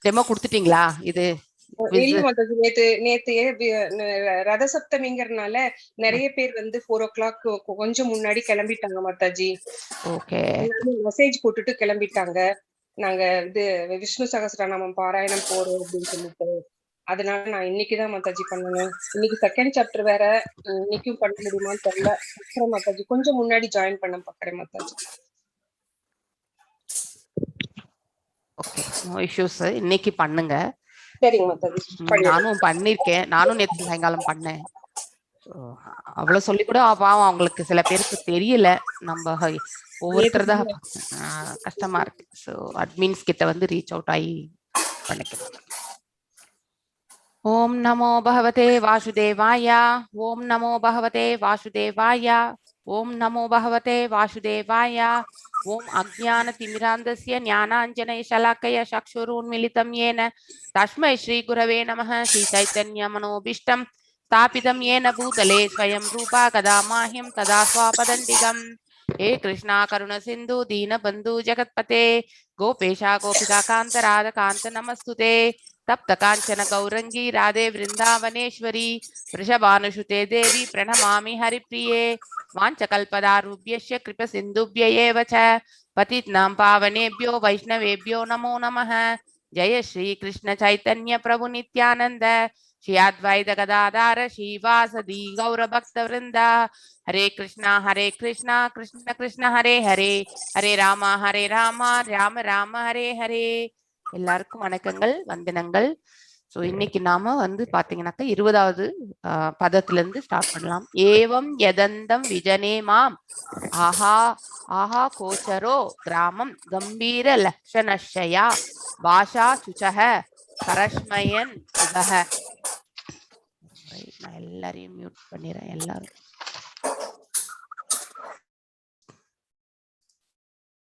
Demo கொடுத்துட்டீங்களா? இது இல்ல மாதாஜி, நேத்து ரத சப்தமிங்கிறதுனால நிறைய பேர் வந்து 4 o'clock கொஞ்சம் முன்னாடி கிளம்பிட்டாங்க மாதாஜி. ஓகே, மெசேஜ் போட்டுட்டு கிளம்பிட்டாங்க. நாங்க இது விஷ்ணு சகஸ்ரநாமம் பாராயணம் போறோம் அப்படின்னு சொல்லிட்டு. அதனால நான் இன்னைக்குதான் மாதாஜி பண்ணணும். இன்னைக்கு செகண்ட் சாப்டர் வேற, இன்னைக்கும் பண்ண முடியுமான்னு தெரியல. மாதாஜி கொஞ்சம் முன்னாடி ஜாயின் பண்ண பாக்குறேன் மாதாஜி. Okay, no issues. இன்னைக்கு பண்ணுங்க. சரிங்க மாதாஜி. நானும் பண்ணிருக்கேன். நானும் நேற்று சாயங்காலம் பண்ணேன். அவ்வளவு சொல்லி கூட பாவம் அவங்களுக்கு சில பேருக்கு தெரியல. நம்ம ஒவ்வொருத்தர் தான் கஷ்டமா இருக்கு. ஸோ அட்மின்ஸ் கிட்ட வந்து ரீச் அவுட் ஆகி பண்ணிக்கலாம். ஓம் நமோ பகவதே வாசுதேவாய. ஓம் நமோ பகவதே வாசுதேவாய. ஓம் நமோ பகவதே வாசுதேவாய. ஓம் அஜ்ஞானதிமிராந்தஸ்ய ஞானாஞ்சனशलाकया चक्षुरुन्मीलितं येन तस्मै श्रीगुरवे नमः. श्रीचैतन्यमनोभीष्टं स्थापितं येन भूतले स्वयं रूपा कदा माह्यं तदा स्वापदन्तिकम्. हे कृष्णा करुण सिन्धु दीनबन्धु जगत्पते गोपेशा गोपिका कान्त राधकान्त नमस्तुते. तप्त कांचन गौरंगी राधे वृंदावनेश्वरी वृषभानुसुते देवी प्रणमामि हरिप्रिये. वाञ्छकल्पदारुभ्यश्च कृपसिन्धुभ्य एव च पतितानां पावनेभ्यो वैष्णवेभ्यो नमो नमः. जय श्री कृष्ण चैतन्य प्रभु नित्यानंद श्री अद्वैत गदाधर श्रीवासदि गौर भक्त वृंद. हरे कृष्णा कृष्ण कृष्ण हरे हरे, हरे राम राम राम हरे हरे. எல்லாருக்கும் வணக்கங்கள், வந்தனங்கள். ஸோ இன்னைக்கு நாம வந்து பாத்தீங்கன்னாக்கா 20வது பதத்துல இருந்து ஸ்டார்ட் பண்ணலாம். ஏவம் யதந்தம் விஜனே மாம் ஆஹா ஆஹா கோச்சரோ கிராமம் கம்பீர லக்ஷணஷயா பாஷா சுச்சக பரஸ்மயன் சுபக. நான் எல்லாரையும் மியூட் பண்ணிடுறேன். எல்லாரும்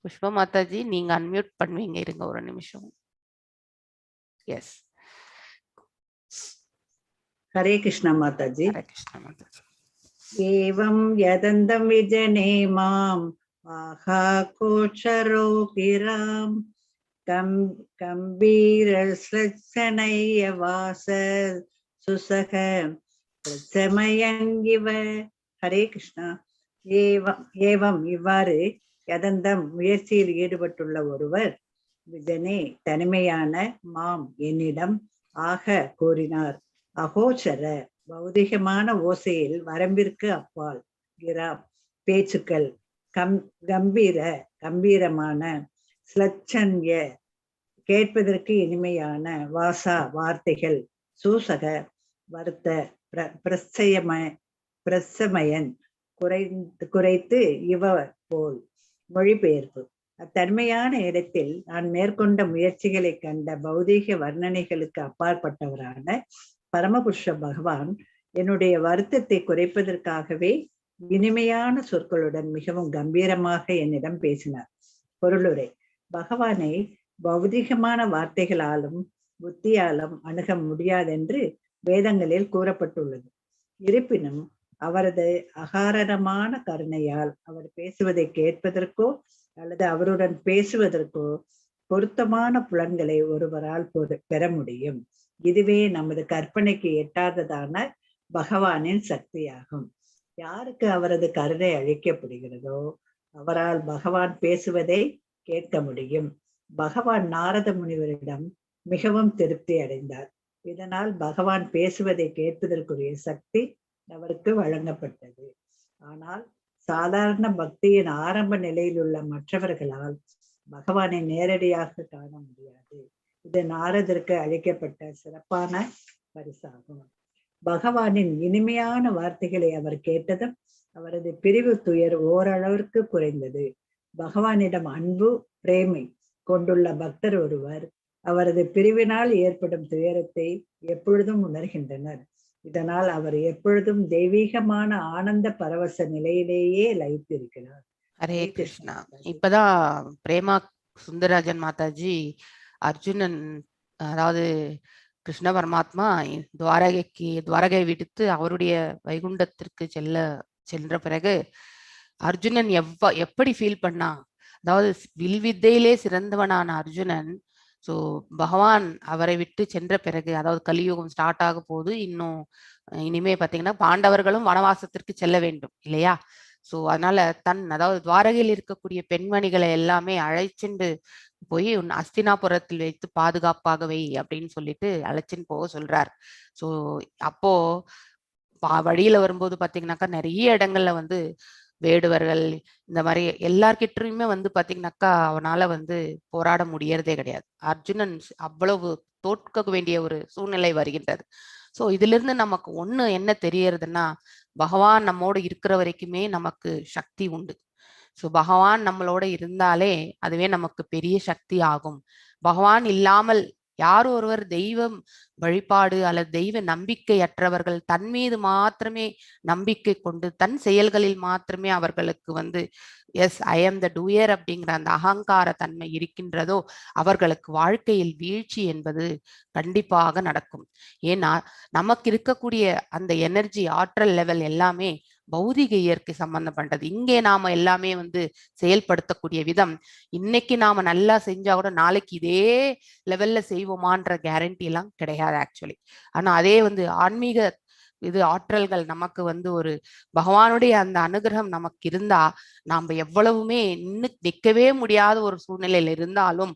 புஷ்பா மாதாஜி நீங்க அன்மியூட் பண்ணுவீங்க, இருங்க ஒரு நிமிஷம். Yes. हरे कृष्णा माताजी. हरे कृष्णा माताजी. एवं यदन्तं विजने माम् आहा कोचरो पिराम गम्भीरश्लक्षणैः वास सुसह प्रसमयङ्गिव. हरे कृष्णा. ஏவம் இவ்வாறு யதந்தம் முயற்சியில் ஈடுபட்டுள்ள ஒருவர் விஜனே தனிமையான மாம் என்னிடம் ஆக கூறினார். அகோச்சர பௌதிகமான ஓசையில் வரம்பிற்கு அப்பால் கிராம் பேச்சுக்கள் கம்பீரமான ஸ்லட்சன்ய கேட்பதற்கு இனிமையான வாசா வார்த்தைகள் சூசக வருத்த பிரசமயன் குறைத்து இவ போல். மொழிபெயர்ப்பு. அத்தன்மையான இடத்தில் நான் மேற்கொண்ட முயற்சிகளை கண்ட பௌதீக வர்ணனைகளுக்கு அப்பாற்பட்டவரான பரமபுருஷ பகவான் என்னுடைய வருத்தத்தை குறைப்பதற்காகவே இனிமையான சொற்களுடன் மிகவும் கம்பீரமாக என்னிடம் பேசினார். பொருளுரை. பகவானை பௌதிகமான வார்த்தைகளாலும் புத்தியாலும் அணுக முடியாதென்று வேதங்களில் கூறப்பட்டுள்ளது. இருப்பினும் அவரது அகாரணமான கருணையால் அவர் பேசுவதை கேட்பதற்கோ அல்லது அவருடன் பேசுவதற்கோ பொருத்தமான புலன்களை ஒருவரால் பெற முடியும். இதுவே நமது கற்பனைக்கு எட்டாததான பகவானின் சக்தியாகும். யாருக்கு அவரது கருணை அளிக்கப்படுகிறதோ அவரால் பகவான் பேசுவதை கேட்க முடியும். பகவான் நாரத முனிவரிடம் மிகவும் திருப்தி அடைந்தார். இதனால் பகவான் பேசுவதை கேட்பதற்குரிய சக்தி அவருக்கு வழங்கப்பட்டது. ஆனால் சாதாரண பக்தியின் ஆரம்ப நிலையில் உள்ள மற்றவர்களால் பகவானை நேரடியாக காண முடியாது. இது நாரதற்கு அளிக்கப்பட்ட சிறப்பான பரிசாகும். பகவானின் இனிமையான வார்த்தைகளை அவர் கேட்டதும் அவரது பிரிவு துயர் ஓரளவிற்கு குறைந்தது. பகவானிடம் அன்பு பிரேமை கொண்டுள்ள பக்தர் ஒருவர் அவரது பிரிவினால் ஏற்படும் துயரத்தை எப்பொழுதும் உணர்கின்றனர். இதனால் அவர் எப்பொழுதும் தெய்வீகமான ஆனந்த பரவச நிலையிலேயே லயித்திருக்கிறார். ஹரே கிருஷ்ணா. இப்பதான் பிரேமா சுந்தரராஜன் மாதாஜி அர்ஜுனன், அதாவது கிருஷ்ண பரமாத்மா துவாரகை விடுத்து அவருடைய வைகுண்டத்திற்கு சென்ற பிறகு அர்ஜுனன் எப்படி ஃபீல் பண்ணா, அதாவது வில்வித்தையிலே சிறந்தவனான அர்ஜுனன் ஸோ பகவான் அவரை விட்டு சென்ற பிறகு, அதாவது கலியுகம் ஸ்டார்ட் ஆக போது, இன்னும் இனிமே பார்த்தீங்கன்னா பாண்டவர்களும் வனவாசத்திற்கு செல்ல வேண்டும் இல்லையா? ஸோ அதனால அதாவது துவாரகையில் இருக்கக்கூடிய பெண்மணிகளை எல்லாமே அழைச்சிண்டு போய் உன் அஸ்தினாபுரத்தில் வைத்து பாதுகாப்பாக வை அப்படின்னு சொல்லிட்டு அழைச்சின்னு போக சொல்றார். ஸோ அப்போ வழியில வரும்போது பாத்தீங்கன்னாக்கா நிறைய இடங்கள்ல வந்து வேடுவர்கள் இந்த மாதிரி எல்லார்கிட்டயுமே வந்து பாத்தீங்கன்னாக்கா அவனால வந்து போராட முடியறதே கிடையாது. அர்ஜுனன் அவ்வளவு தோற்க வேண்டிய ஒரு சூழ்நிலை வருகின்றது. சோ இதுல இருந்து நமக்கு ஒண்ணு என்ன தெரியறதுன்னா, பகவான் நம்மோடு இருக்கிற வரைக்குமே நமக்கு சக்தி உண்டு. சோ பகவான் நம்மளோட இருந்தாலே அதுவே நமக்கு பெரிய சக்தி ஆகும். பகவான் இல்லாமல் யார் ஒருவர் தெய்வம் வழிபாடு அல்லது தெய்வ நம்பிக்கையற்றவர்கள் தன் மீது மாத்திரமே நம்பிக்கை கொண்டு தன் செயல்களில் மாத்திரமே அவர்களுக்கு வந்து yes I am the doer அப்படிங்கிற அந்த அகங்கார தன்மை இருக்கின்றதோ அவர்களுக்கு வாழ்க்கையில் வீழ்ச்சி என்பது கண்டிப்பாக நடக்கும். ஏன்னா நமக்கு இருக்கக்கூடிய அந்த எனர்ஜி ஆற்றல் லெவல் எல்லாமே பௌதிக இயற்கை சம்பந்தப்பட்டது. இங்கே நாம எல்லாமே வந்து செயல்படுத்தக்கூடிய விதம் இன்னைக்கு நாம நல்லா செஞ்சா கூட நாளைக்கு இதே லெவல்ல செய்வோமான்ற கேரண்டி எல்லாம் கிடையாது ஆக்சுவலி. ஆனா அதே வந்து ஆன்மீக இது ஆற்றல்கள் நமக்கு வந்து ஒரு பகவானுடைய அந்த அனுகிரகம் நமக்கு இருந்தா நாம எவ்வளவுமே நிக்கவே முடியாத ஒரு சூழ்நிலையில இருந்தாலும்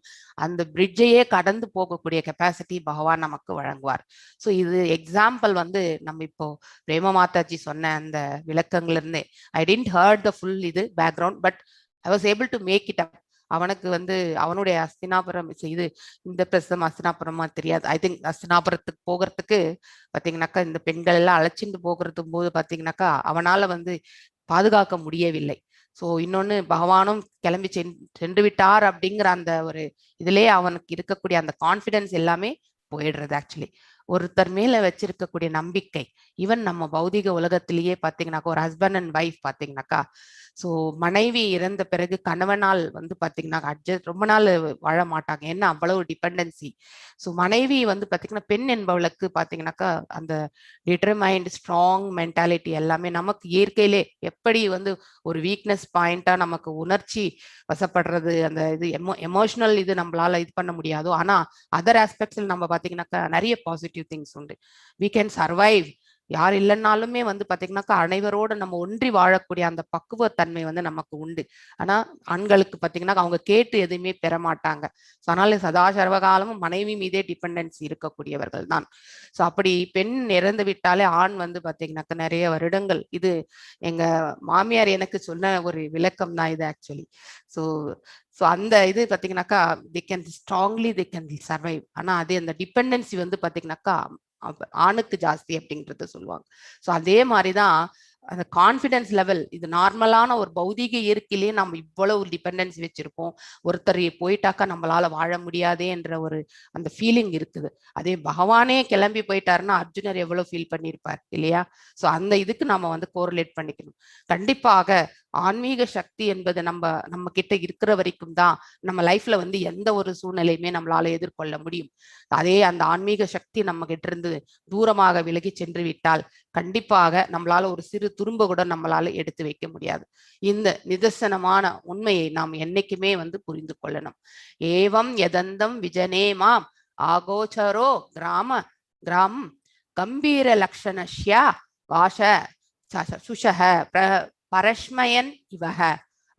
அந்த பிரிட்ஜையே கடந்து போகக்கூடிய கெப்பாசிட்டி பகவான் நமக்கு வழங்குவார். ஸோ இது எக்ஸாம்பிள் வந்து நம்ம இப்போ பிரேம மாதாஜி சொன்ன அந்த விளக்கங்கள்ல இருந்தே I didn't heard the full இது background, but I was able to make it up. அவனுக்கு வந்து அவனுடைய அஸ்தினாபுரம் இது இந்த பிரசம் அஸ்தினாபுரமா தெரியாது. ஐ திங்க் அஸ்தினாபுரத்துக்கு போகிறதுக்கு பாத்தீங்கன்னாக்கா இந்த பெண்கள் எல்லாம் அழைச்சிட்டு போகிறது போது பாத்தீங்கன்னாக்கா அவனால வந்து பாதுகாக்க முடியவில்லை. சோ இன்னொன்னு பகவானும் கிளம்பி சென்று விட்டார் அப்படிங்கிற அந்த ஒரு இதுலயே அவனுக்கு இருக்கக்கூடிய அந்த கான்பிடன்ஸ் எல்லாமே போயிடுறது. ஆக்சுவலி ஒருத்தர் மேல வச்சிருக்கக்கூடிய நம்பிக்கை, ஈவன் நம்ம பௌதிக உலகத்திலேயே பாத்தீங்கன்னாக்கா ஒரு ஹஸ்பண்ட் அண்ட் ஒய்ஃப் பாத்தீங்கன்னாக்கா, சோ மனைவி இறந்த பிறகு கணவனால் வந்து பாத்தீங்கன்னா அட்ஜஸ்ட் ரொம்ப நாள் வாழ மாட்டாங்க, ஏன்னா அவ்வளவு டிபெண்டன்சி. ஸோ மனைவி வந்து பாத்தீங்கன்னா பெண் என்பவளுக்கு பாத்தீங்கன்னாக்கா அந்த டிட்டர்மைண்ட் ஸ்ட்ராங் மென்டாலிட்டி எல்லாமே நமக்கு இயற்கையிலே எப்படி வந்து ஒரு வீக்னஸ் பாயிண்டா நமக்கு உணர்ச்சி வசப்படுறது அந்த இது எமோஷனல் இது நம்மளால இது பண்ண முடியாதோ, ஆனா அதர் ஆஸ்பெக்ட்ஸ்ல நம்ம பாத்தீங்கன்னாக்கா நிறைய பாசிட்டிவ் திங்ஸ் உண்டு. We can survive. யார் இல்லைன்னாலுமே வந்து பாத்தீங்கன்னாக்கா அனைவரோட நம்ம ஒன்றி வாழக்கூடிய அந்த பக்குவத்தன்மை வந்து நமக்கு உண்டு. ஆனா ஆண்களுக்கு பாத்தீங்கன்னா அவங்க கேட்டு எதுவுமே பெற மாட்டாங்க. அதனால சதா சர்வகாலமும் மனைவி மீதே டிபெண்டன்சி இருக்கக்கூடியவர்கள் தான். ஸோ அப்படி பெண் இறந்து விட்டாலே ஆண் வந்து பாத்தீங்கன்னாக்கா நிறைய வருடங்கள், இது எங்க மாமியார் எனக்கு சொன்ன ஒரு விளக்கம் தான் இது ஆக்சுவலி. ஸோ ஸோ அந்த இது பாத்தீங்கன்னாக்கா they can strongly they can survive. ஆனா அதே அந்த டிபெண்டன்சி வந்து பாத்தீங்கன்னாக்கா ஆணுக்கு ஜாஸ்தி அப்படின்றத சொல்லுவாங்க. ஸோ அதே மாதிரிதான் அந்த கான்ஃபிடன்ஸ் லெவல், இது நார்மலான ஒரு பௌதிக இயற்கையிலேயே நம்ம இவ்வளவு டிபெண்டன்சி வச்சிருக்கோம், ஒருத்தர் போயிட்டாக்கா நம்மளால வாழ முடியாதே என்ற ஒரு அந்த ஃபீலிங் இருக்குது. அதே பகவானே கிளம்பி போயிட்டாருன்னா அர்ஜுனர் எவ்வளவு ஃபீல் பண்ணியிருப்பார் இல்லையா? ஸோ அந்த இதுக்கு நம்ம வந்து கோரிலேட் பண்ணிக்கணும். கண்டிப்பாக ஆன்மீக சக்தி என்பது நம்ம கிட்ட இருக்கிற வரைக்கும் தான் நம்ம லைஃப்ல வந்து எந்த ஒரு சூழ்நிலையுமே நம்மளால எதிர்கொள்ள முடியும். அதே அந்த ஆன்மீக சக்தி நம்ம கிட்ட இருந்து தூரமாக விலகி சென்று விட்டால் கண்டிப்பாக நம்மளால ஒரு சிறு துரும்ப கூட நம்மளால எடுத்து வைக்க முடியாது. இந்த நிதர்சனமான உண்மையை நாம் என்னைக்குமே வந்து புரிந்து கொள்ளணும். ஏவம் எதந்தம் விஜனேமாம் ஆகோச்சரோ கிராமம் கம்பீர லக்ஷணஷ்யா வாஷ சுஷக பரஷ்மயன் இவக.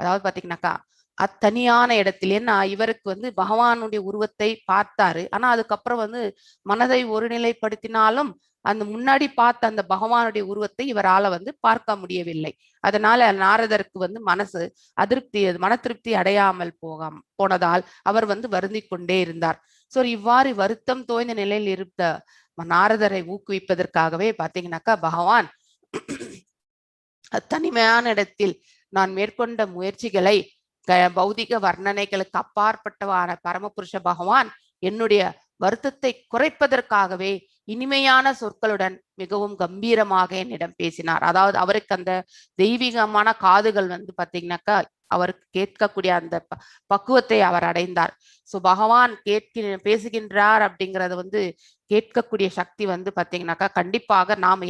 அதாவது பாத்தீங்கன்னாக்கா அத்தனியான இடத்துல, ஏன்னா இவருக்கு வந்து பகவானுடைய உருவத்தை பார்த்தாரு, ஆனா அதுக்கப்புறம் வந்து மனதை ஒருநிலைப்படுத்தினாலும் அந்த முன்னாடி பார்த்த அந்த பகவானுடைய உருவத்தை இவரால வந்து பார்க்க முடியவில்லை. அதனால நாரதருக்கு வந்து மன திருப்தி அடையாமல் போனதால் அவர் வந்து வருந்தி கொண்டே இருந்தார். சோ இவ்வாறு வருத்தம் தோய்ந்த நிலையில் இருந்த நாரதரை ஊக்குவிப்பதற்காகவே பாத்தீங்கன்னாக்கா பகவான் தனிமையான இடத்தில் நான் மேற்கொண்ட முயற்சிகளை பௌதிக வர்ணனைகளுக்கு அப்பாற்பட்டவான பரமபுருஷ பகவான் என்னுடைய வருத்தத்தை குறைப்பதற்காகவே இனிமையான சொற்களுடன் மிகவும் கம்பீரமாக என்னிடம் பேசினார். அதாவது அவருக்கு அந்த தெய்வீகமான காதுகள் வந்து பாத்தீங்கன்னாக்கா அவருக்கு கேட்கக்கூடிய அந்த பக்குவத்தை அவர் அடைந்தார். சோ பகவான் பேசுகின்றார் அப்படிங்கறது வந்து கேட்கக்கூடிய சக்தி வந்து பாத்தீங்கன்னாக்கா கண்டிப்பாக நாம்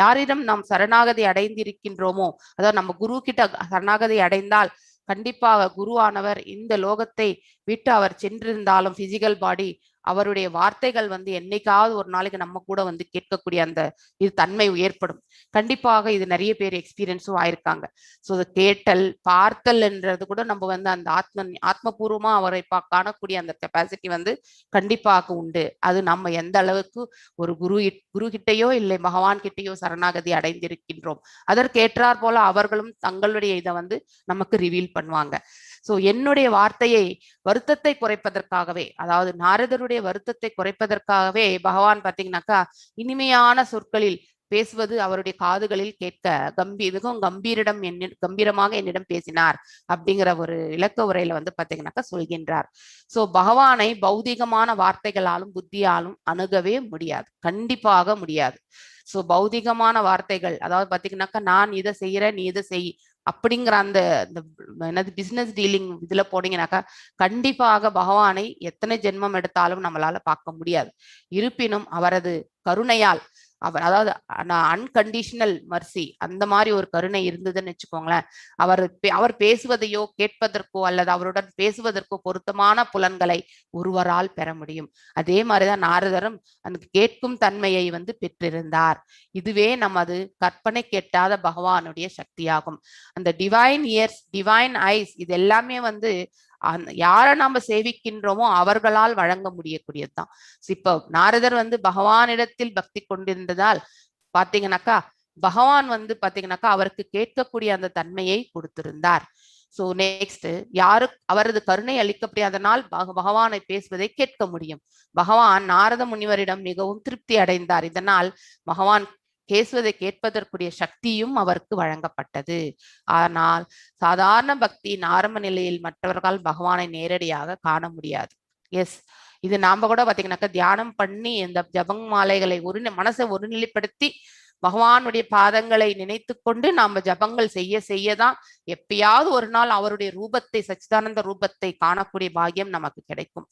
யாரிடம் நாம் சரணாகதி அடைந்திருக்கின்றோமோ, அதாவது நம்ம குரு கிட்ட சரணாகதி அடைந்தால் கண்டிப்பாக குருவானவர் இந்த லோகத்தை விட்டு அவர் சென்றிருந்தாலும் பிசிக்கல் பாடி அவருடைய வார்த்தைகள் வந்து என்னைக்காவது ஒரு நாளைக்கு நம்ம கூட வந்து கேட்கக்கூடிய அந்த இது தன்மை ஏற்படும். கண்டிப்பாக இது நிறைய பேர் எக்ஸ்பீரியன்ஸும் ஆயிருக்காங்க. ஸோ கேட்டல் பார்த்தல் என்றது கூட நம்ம வந்து அந்த ஆத்மபூர்வமா அவரை காணக்கூடிய அந்த கெப்பாசிட்டி வந்து கண்டிப்பாக உண்டு. அது நம்ம எந்த அளவுக்கு ஒரு குரு கிட்டையோ இல்லை பகவான் கிட்டையோ சரணாகதி அடைந்திருக்கின்றோம், அதற்கேற்றார் போல அவர்களும் தங்களுடைய இதை வந்து நமக்கு ரிவீல் பண்ணுவாங்க. ஸோ என்னுடைய வார்த்தையை வருத்தத்தை குறைப்பதற்காகவே, அதாவது நாரதருடைய வருத்தத்தை குறைப்பதற்காகவே பகவான் பார்த்தீங்கன்னாக்கா இனிமையான சொற்களில் பேசுவது அவருடைய காதுகளில் கேட்க மிகவும் கம்பீரமாக என்னிடம் பேசினார் அப்படிங்கிற ஒரு இலக்க உரையில வந்து பாத்தீங்கன்னாக்கா சொல்கின்றார். சோ பகவானை பௌதிகமான வார்த்தைகளாலும் புத்தியாலும் அணுகவே முடியாது, கண்டிப்பாக முடியாது. சோ பௌதிகமான வார்த்தைகள், அதாவது பாத்தீங்கன்னாக்கா நான் இதை செய்யறேன் நீ இதை செய் அப்படிங்கிற அந்த என்னது பிசினஸ் டீலிங் இதுல போனீங்கன்னாக்கா கண்டிப்பாக பகவானை எத்தனை ஜென்மம் எடுத்தாலும் நம்மளால பார்க்க முடியாது. இருப்பினும் அவரது கருணையால் அவர், அதாவது அன்கண்டிஷனல் மர்சி, அந்த மாதிரி ஒரு கருணை இருந்ததுன்னு வச்சுக்கோங்களேன், அவர் பேசுவதையோ கேட்பதற்கோ அல்லது அவருடன் பேசுவதற்கோ பொருத்தமான புலன்களை ஒருவரால் பெற முடியும். அதே மாதிரிதான் நாரதரும் அந்த கேட்கும் தன்மையை வந்து பெற்றிருந்தார். இதுவே நமது கற்பனை கேட்டாத பகவானுடைய சக்தியாகும். அந்த டிவைன் இயர்ஸ், டிவைன் ஐஸ், இது எல்லாமே வந்து யாரை நாம சேவிக்கின்றோமோ அவர்களால் வழங்க முடியக்கூடியதுதான். இப்போ நாரதர் வந்து பகவானிடத்தில் பக்தி கொண்டிருந்ததால் பாத்தீங்கன்னாக்கா பகவான் வந்து பாத்தீங்கன்னாக்கா அவருக்கு கேட்கக்கூடிய அந்த தன்மையை கொடுத்திருந்தார். சோ நெக்ஸ்ட் அவரது கருணை அளிக்கப்படியாதனால் பகவானை பேசுவதை கேட்க முடியும். பகவான் நாரத முனிவரிடம் மிகவும் திருப்தி அடைந்தார். இதனால் பகவான் பேசுவதை கேட்பதற்குரிய சக்தியும் அவருக்கு வழங்கப்பட்டது. ஆனால் சாதாரண பக்தியின் ஆரம்ப நிலையில் மற்றவர்கள் பகவானை நேரடியாக காண முடியாது. எஸ், இது நாம கூட பாத்தீங்கன்னாக்கா தியானம் பண்ணி இந்த ஜபங் மாலைகளை மனசை ஒருநிலைப்படுத்தி பகவானுடைய பாதங்களை நினைத்து கொண்டு நாம ஜபங்கள் செய்யதான் எப்பயாவது ஒரு நாள் அவருடைய ரூபத்தை, சச்சிதானந்த ரூபத்தை காணக்கூடிய பாக்கியம் நமக்கு கிடைக்கும்.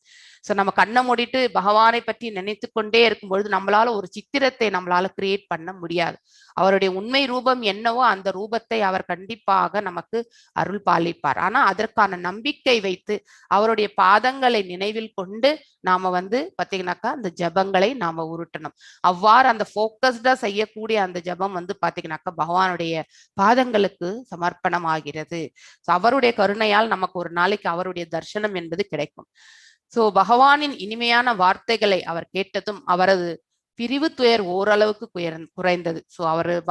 சோ நம்ம கண்ணை மூடிட்டு பகவானை பற்றி நினைத்து கொண்டே இருக்கும் பொழுது நம்மளால ஒரு சித்திரத்தை நம்மளால கிரியேட் பண்ண முடியாது. அவருடைய உண்மை ரூபம் என்னவோ அந்த ரூபத்தை அவர் கண்டிப்பாக நமக்கு அருள் பாலிப்பார். ஆனா அதற்கான நம்பிக்கை வைத்து அவருடைய பாதங்களை நினைவில் கொண்டு நாம வந்து பாத்தீங்கன்னாக்கா அந்த ஜபங்களை நாம உருட்டணும். அவ்வாறு அந்த போக்கஸ்டா செய்யக்கூடிய அந்த ஜபம் வந்து பாத்தீங்கன்னாக்கா பகவானுடைய பாதங்களுக்கு சமர்ப்பணம் ஆகிறது. அவருடைய கருணையால் நமக்கு ஒரு நாளைக்கு அவருடைய தரிசனம் என்பது கிடைக்கும். சோ பகவானின் இனிமையான வார்த்தைகளை அவர் கேட்டதும் அவரது பிரிவு துயர் ஓரளவுக்கு குறைந்தது. சோ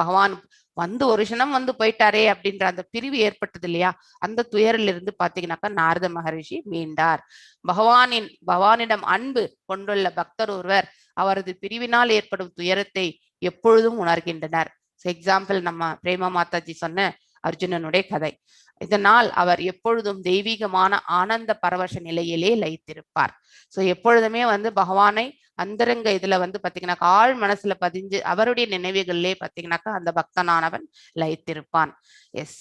பகவான் வந்து ஒரு க்ஷணம் வந்து போயிட்டாரே அப்படின்ற அந்த பிரிவு ஏற்பட்டது இல்லையா, அந்த துயரிலிருந்து பாத்தீங்கன்னாக்கா நாரத மகரிஷி மீண்டார். பகவானிடம் அன்பு கொண்டுள்ள பக்தர் ஒருவர் அவரது பிரிவினால் ஏற்படும் துயரத்தை எப்பொழுதும் உணர்கின்றனர். எக்ஸாம்பிள் நம்ம பிரேமா மாதாஜி சொன்ன அர்ஜுனனுடைய கதை. இதனால் அவர் எப்பொழுதும் தெய்வீகமான ஆனந்த பரவச நிலையிலே லயித்திருப்பார். சோ எப்பொழுதுமே வந்து பகவானை அந்தரங்க இதுல வந்து பாத்தீங்கன்னாக்கா ஆழ் மனசுல பதிஞ்சு அவருடைய நினைவுகளிலே பாத்தீங்கன்னாக்கா அந்த பக்தனானவன் லயித்திருப்பான். Yes,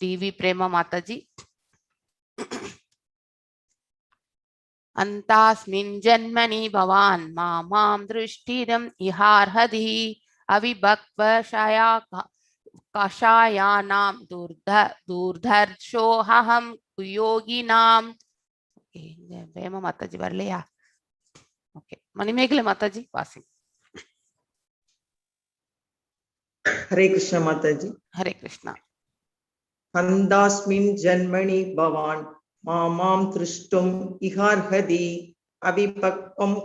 TV Prema Mataji. அந்தாஸ்மின் ஜன்மனி பவான் மாமாம் திருஷ்டிரம் இஹார்ஹதி அவிபக்வஷயா கஷாயானாம் தூர்தர்ஷோஹம் குயோகினாம். பிரேமா மாதாஜி வரலையா? ஓகே, மணிமேகலை மாதாஜி வாசி. ஹரே கிருஷ்ண மாதாஜி. ஹரே கிருஷ்ணா. கந்தாஸ்மின் ஜன்மணி பவான் மாமாம் திருஷ்டும் இஹார்ஹதி அபிபக்வம்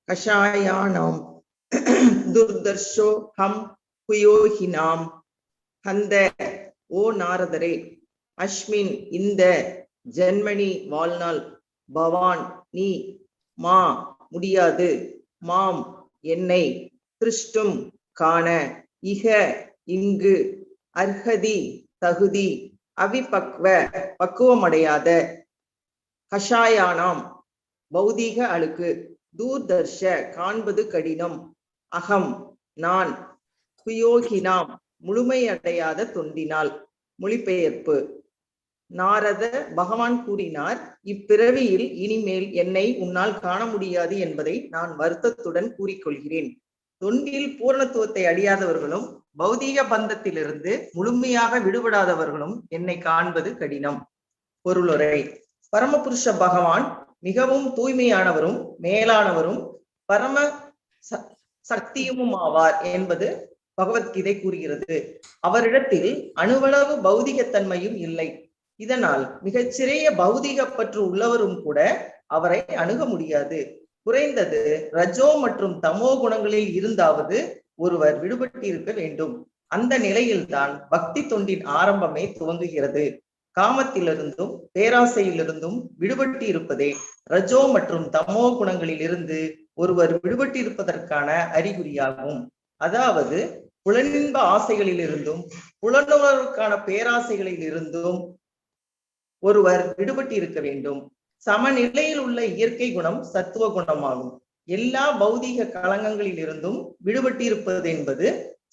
கஷாயானாம் துர்தர்ஷோ ஹம் குயோகினாம். கந்த, ஓ நாரதரே, அஸ்மின் இந்த, ஜன்மணி வாழ்நாள், பவான் நீ, மா முடியாது, மாம் என்னை, திருஷ்டும் காண, இக இங்கு, அர்ஹதி தகுதி, அவிபக்வ பக்குவமடையாத, கஷாயானாம் பௌதீக அழுக்கு, தூர்தர்ஷ காண்பது கடினம், அகம் நான், குயோகினாம் முழுமையடையாத தொண்டினால். மொழிபெயர்ப்பு. நாரத பகவான் கூறினார், இப்பிறவியில் இனிமேல் என்னை உன்னால் காண முடியாது என்பதை நான் வருத்தத்துடன் கூறிக்கொள்கிறேன். தொண்டில் பூரணத்துவத்தை அடையாதவர்களும் பௌதீக பந்தத்திலிருந்து முழுமையாக விடுபடாதவர்களும் என்னை காண்பது கடினம். பொருளுரை. பரமபுருஷ பகவான் மிகவும் தூய்மையானவரும் மேலானவரும் பரம சக்தியும் ஆவார் என்பது பகவத்கீதை கூறுகிறது. அவரிடத்தில் அணுவளவு பௌதிகத்தன்மையும் இல்லை. இதனால் மிகச்சிறிய பௌதிக பற்று உள்ளவரும் கூட அவரை அணுக முடியாது. குறைந்தது ரஜோ மற்றும் தமோ குணங்களில் இருந்தாவது ஒருவர் விடுபட்டிருக்க வேண்டும். அந்த நிலையில்தான் பக்தி தொண்டின் ஆரம்பமே துவங்குகிறது. காமத்திலிருந்தும் பேராசையிலிருந்தும் விடுபட்டு இருப்பதே ரஜோ மற்றும் தமோ குணங்களில் இருந்து ஒருவர் விடுபட்டு இருப்பதற்கான அறிகுறியாகும். அதாவது புலனின்ப ஆசைகளிலிருந்தும் புலனுணர்வுக்கான பேராசைகளில் இருந்தும் ஒருவர் விடுபட்டு இருக்க வேண்டும். சமநிலையில் உள்ள இயற்கை குணம் சத்துவ குணமாகும். எல்லா பௌதீக களங்கங்களில் இருந்தும் விடுபட்டு இருப்பது என்பது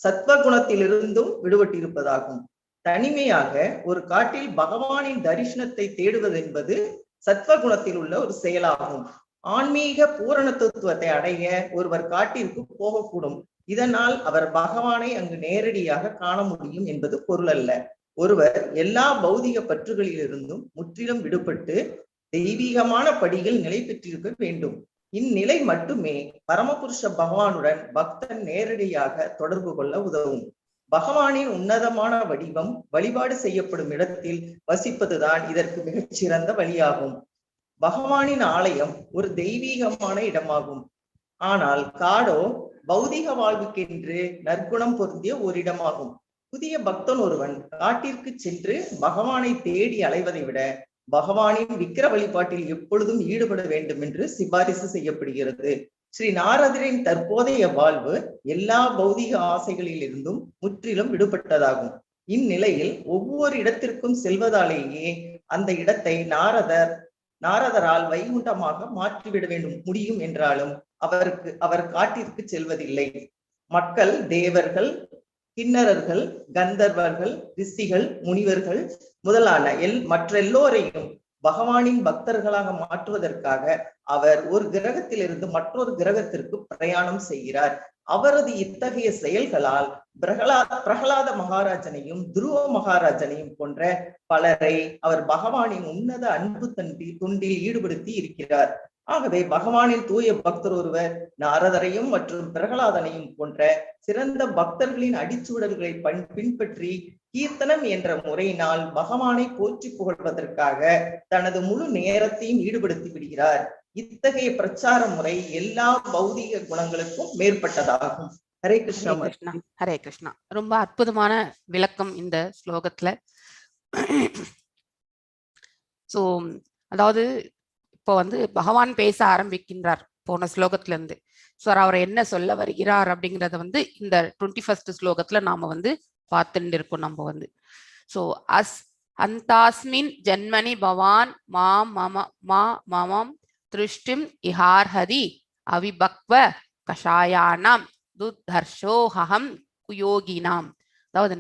சத்துவ குணத்திலிருந்தும் விடுபட்டு இருப்பதாகும். தனிமையாக ஒரு காட்டில் பகவானின் தரிசனத்தை தேடுவது என்பது சத்வ குணத்தில் உள்ள ஒரு செயலாகும். ஆன்மீக பூரண தத்துவத்தை அடைய ஒருவர் காட்டிற்கு போகக்கூடும். இதனால் அவர் பகவானை அங்கு நேரடியாக காண முடியும் என்பது பொருள் அல்ல. ஒருவர் எல்லா பௌதிக பற்றுகளிலிருந்தும் முற்றிலும் விடுபட்டு தெய்வீகமான படியில் நிலை பெற்றிருக்க வேண்டும். இந்நிலை மட்டுமே பரமபுருஷ பகவானுடன் பக்தன் நேரடியாக தொடர்பு கொள்ள உதவும். பகவானின் உன்னதமான வடிவம் வழிபாடு செய்யப்படும் இடத்தில் வசிப்பதுதான் இதற்கு மிகச்சிறந்த வழியாகும். பகவானின் ஆலயம் ஒரு தெய்வீகமான இடமாகும். ஆனால் காடோ பௌதிக வாழ்வுக்கென்று நற்குணம் பொருந்திய ஒரு இடமாகும். புதிய பக்தன் ஒருவன் காட்டிற்கு சென்று பகவானை தேடி அலைவதை விட பகவானின் விக்கிர வழிபாட்டில் எப்பொழுதும் ஈடுபட வேண்டும் என்று சிபாரிசு செய்யப்படுகிறது. ஸ்ரீ நாரதரின் தற்போதைய வாழ்வு எல்லா பௌதிக ஆசைகளில் இருந்தும் முற்றிலும் விடுபட்டதாகும். இந்நிலையில் ஒவ்வொரு இடத்திற்கும் செல்வதாலேயே அந்த இடத்தை நாரதரால் வைகுண்டமாக மாற்றிவிட வேண்டும் முடியும் என்றாலும் அவர் காட்டிற்கு செல்வதில்லை. மக்கள் தேவர்கள், கிண்ணறர்கள், கந்தர்வர்கள், ரிஷிகள், முனிவர்கள் முதலான மற்றெல்லோரையும் பகவானின் பக்தர்களாக மாற்றுவதற்காக அவர் ஒரு கிரகத்திலிருந்து மற்றொரு கிரகத்திற்கு பிரயாணம் செய்கிறார். அவரது இத்தகைய செயல்களால் பிரகலாத மகாராஜனையும் துருவ மகாராஜனையும் போன்ற பலரை அவர் பகவானின் உன்னத அன்பு தொண்டில் ஈடுபடுத்தி இருக்கிறார். ஆகவே பகவானின் தூய பக்தர் ஒருவர் நாரதரையும் மற்றும் பிரகலாதனையும் போன்ற சிறந்த பக்தர்களின் அடிச்சுவடல்களை பின்பற்றி கீர்த்தனம் என்ற முறையினால் பகவானை போற்றி புகழ்வதற்காக தனது முழு நேரத்தையும் ஈடுபடுத்தி விடுகிறார். இத்தகைய பிரச்சார முறை எல்லா பௌதிக குணங்களுக்கும் மேற்பட்டதாகும். ஹரே கிருஷ்ணா. ஹரே கிருஷ்ணா. ரொம்ப அற்புதமான விளக்கம் இந்த ஸ்லோகத்துல. சோ அதாவது இப்போ வந்து பகவான் பேச ஆரம்பிக்கின்றார் போன ஸ்லோகத்துல இருந்து. ஸோ அவர் என்ன சொல்ல வருகிறார் அப்படிங்கிறத வந்து இந்த 21st ஸ்லோகத்துல நாம வந்து பார்த்துட்டு இருக்கோம் நம்ம வந்து. ஸோ அந்தாஸ்மின் ஜன்மனி பவான் மாமம் திருஷ்டிம் இஹார்ஹதி அவிபக்வ கஷாயானாம் துர்தர்ஷோஹம் குயோகினாம். அதாவது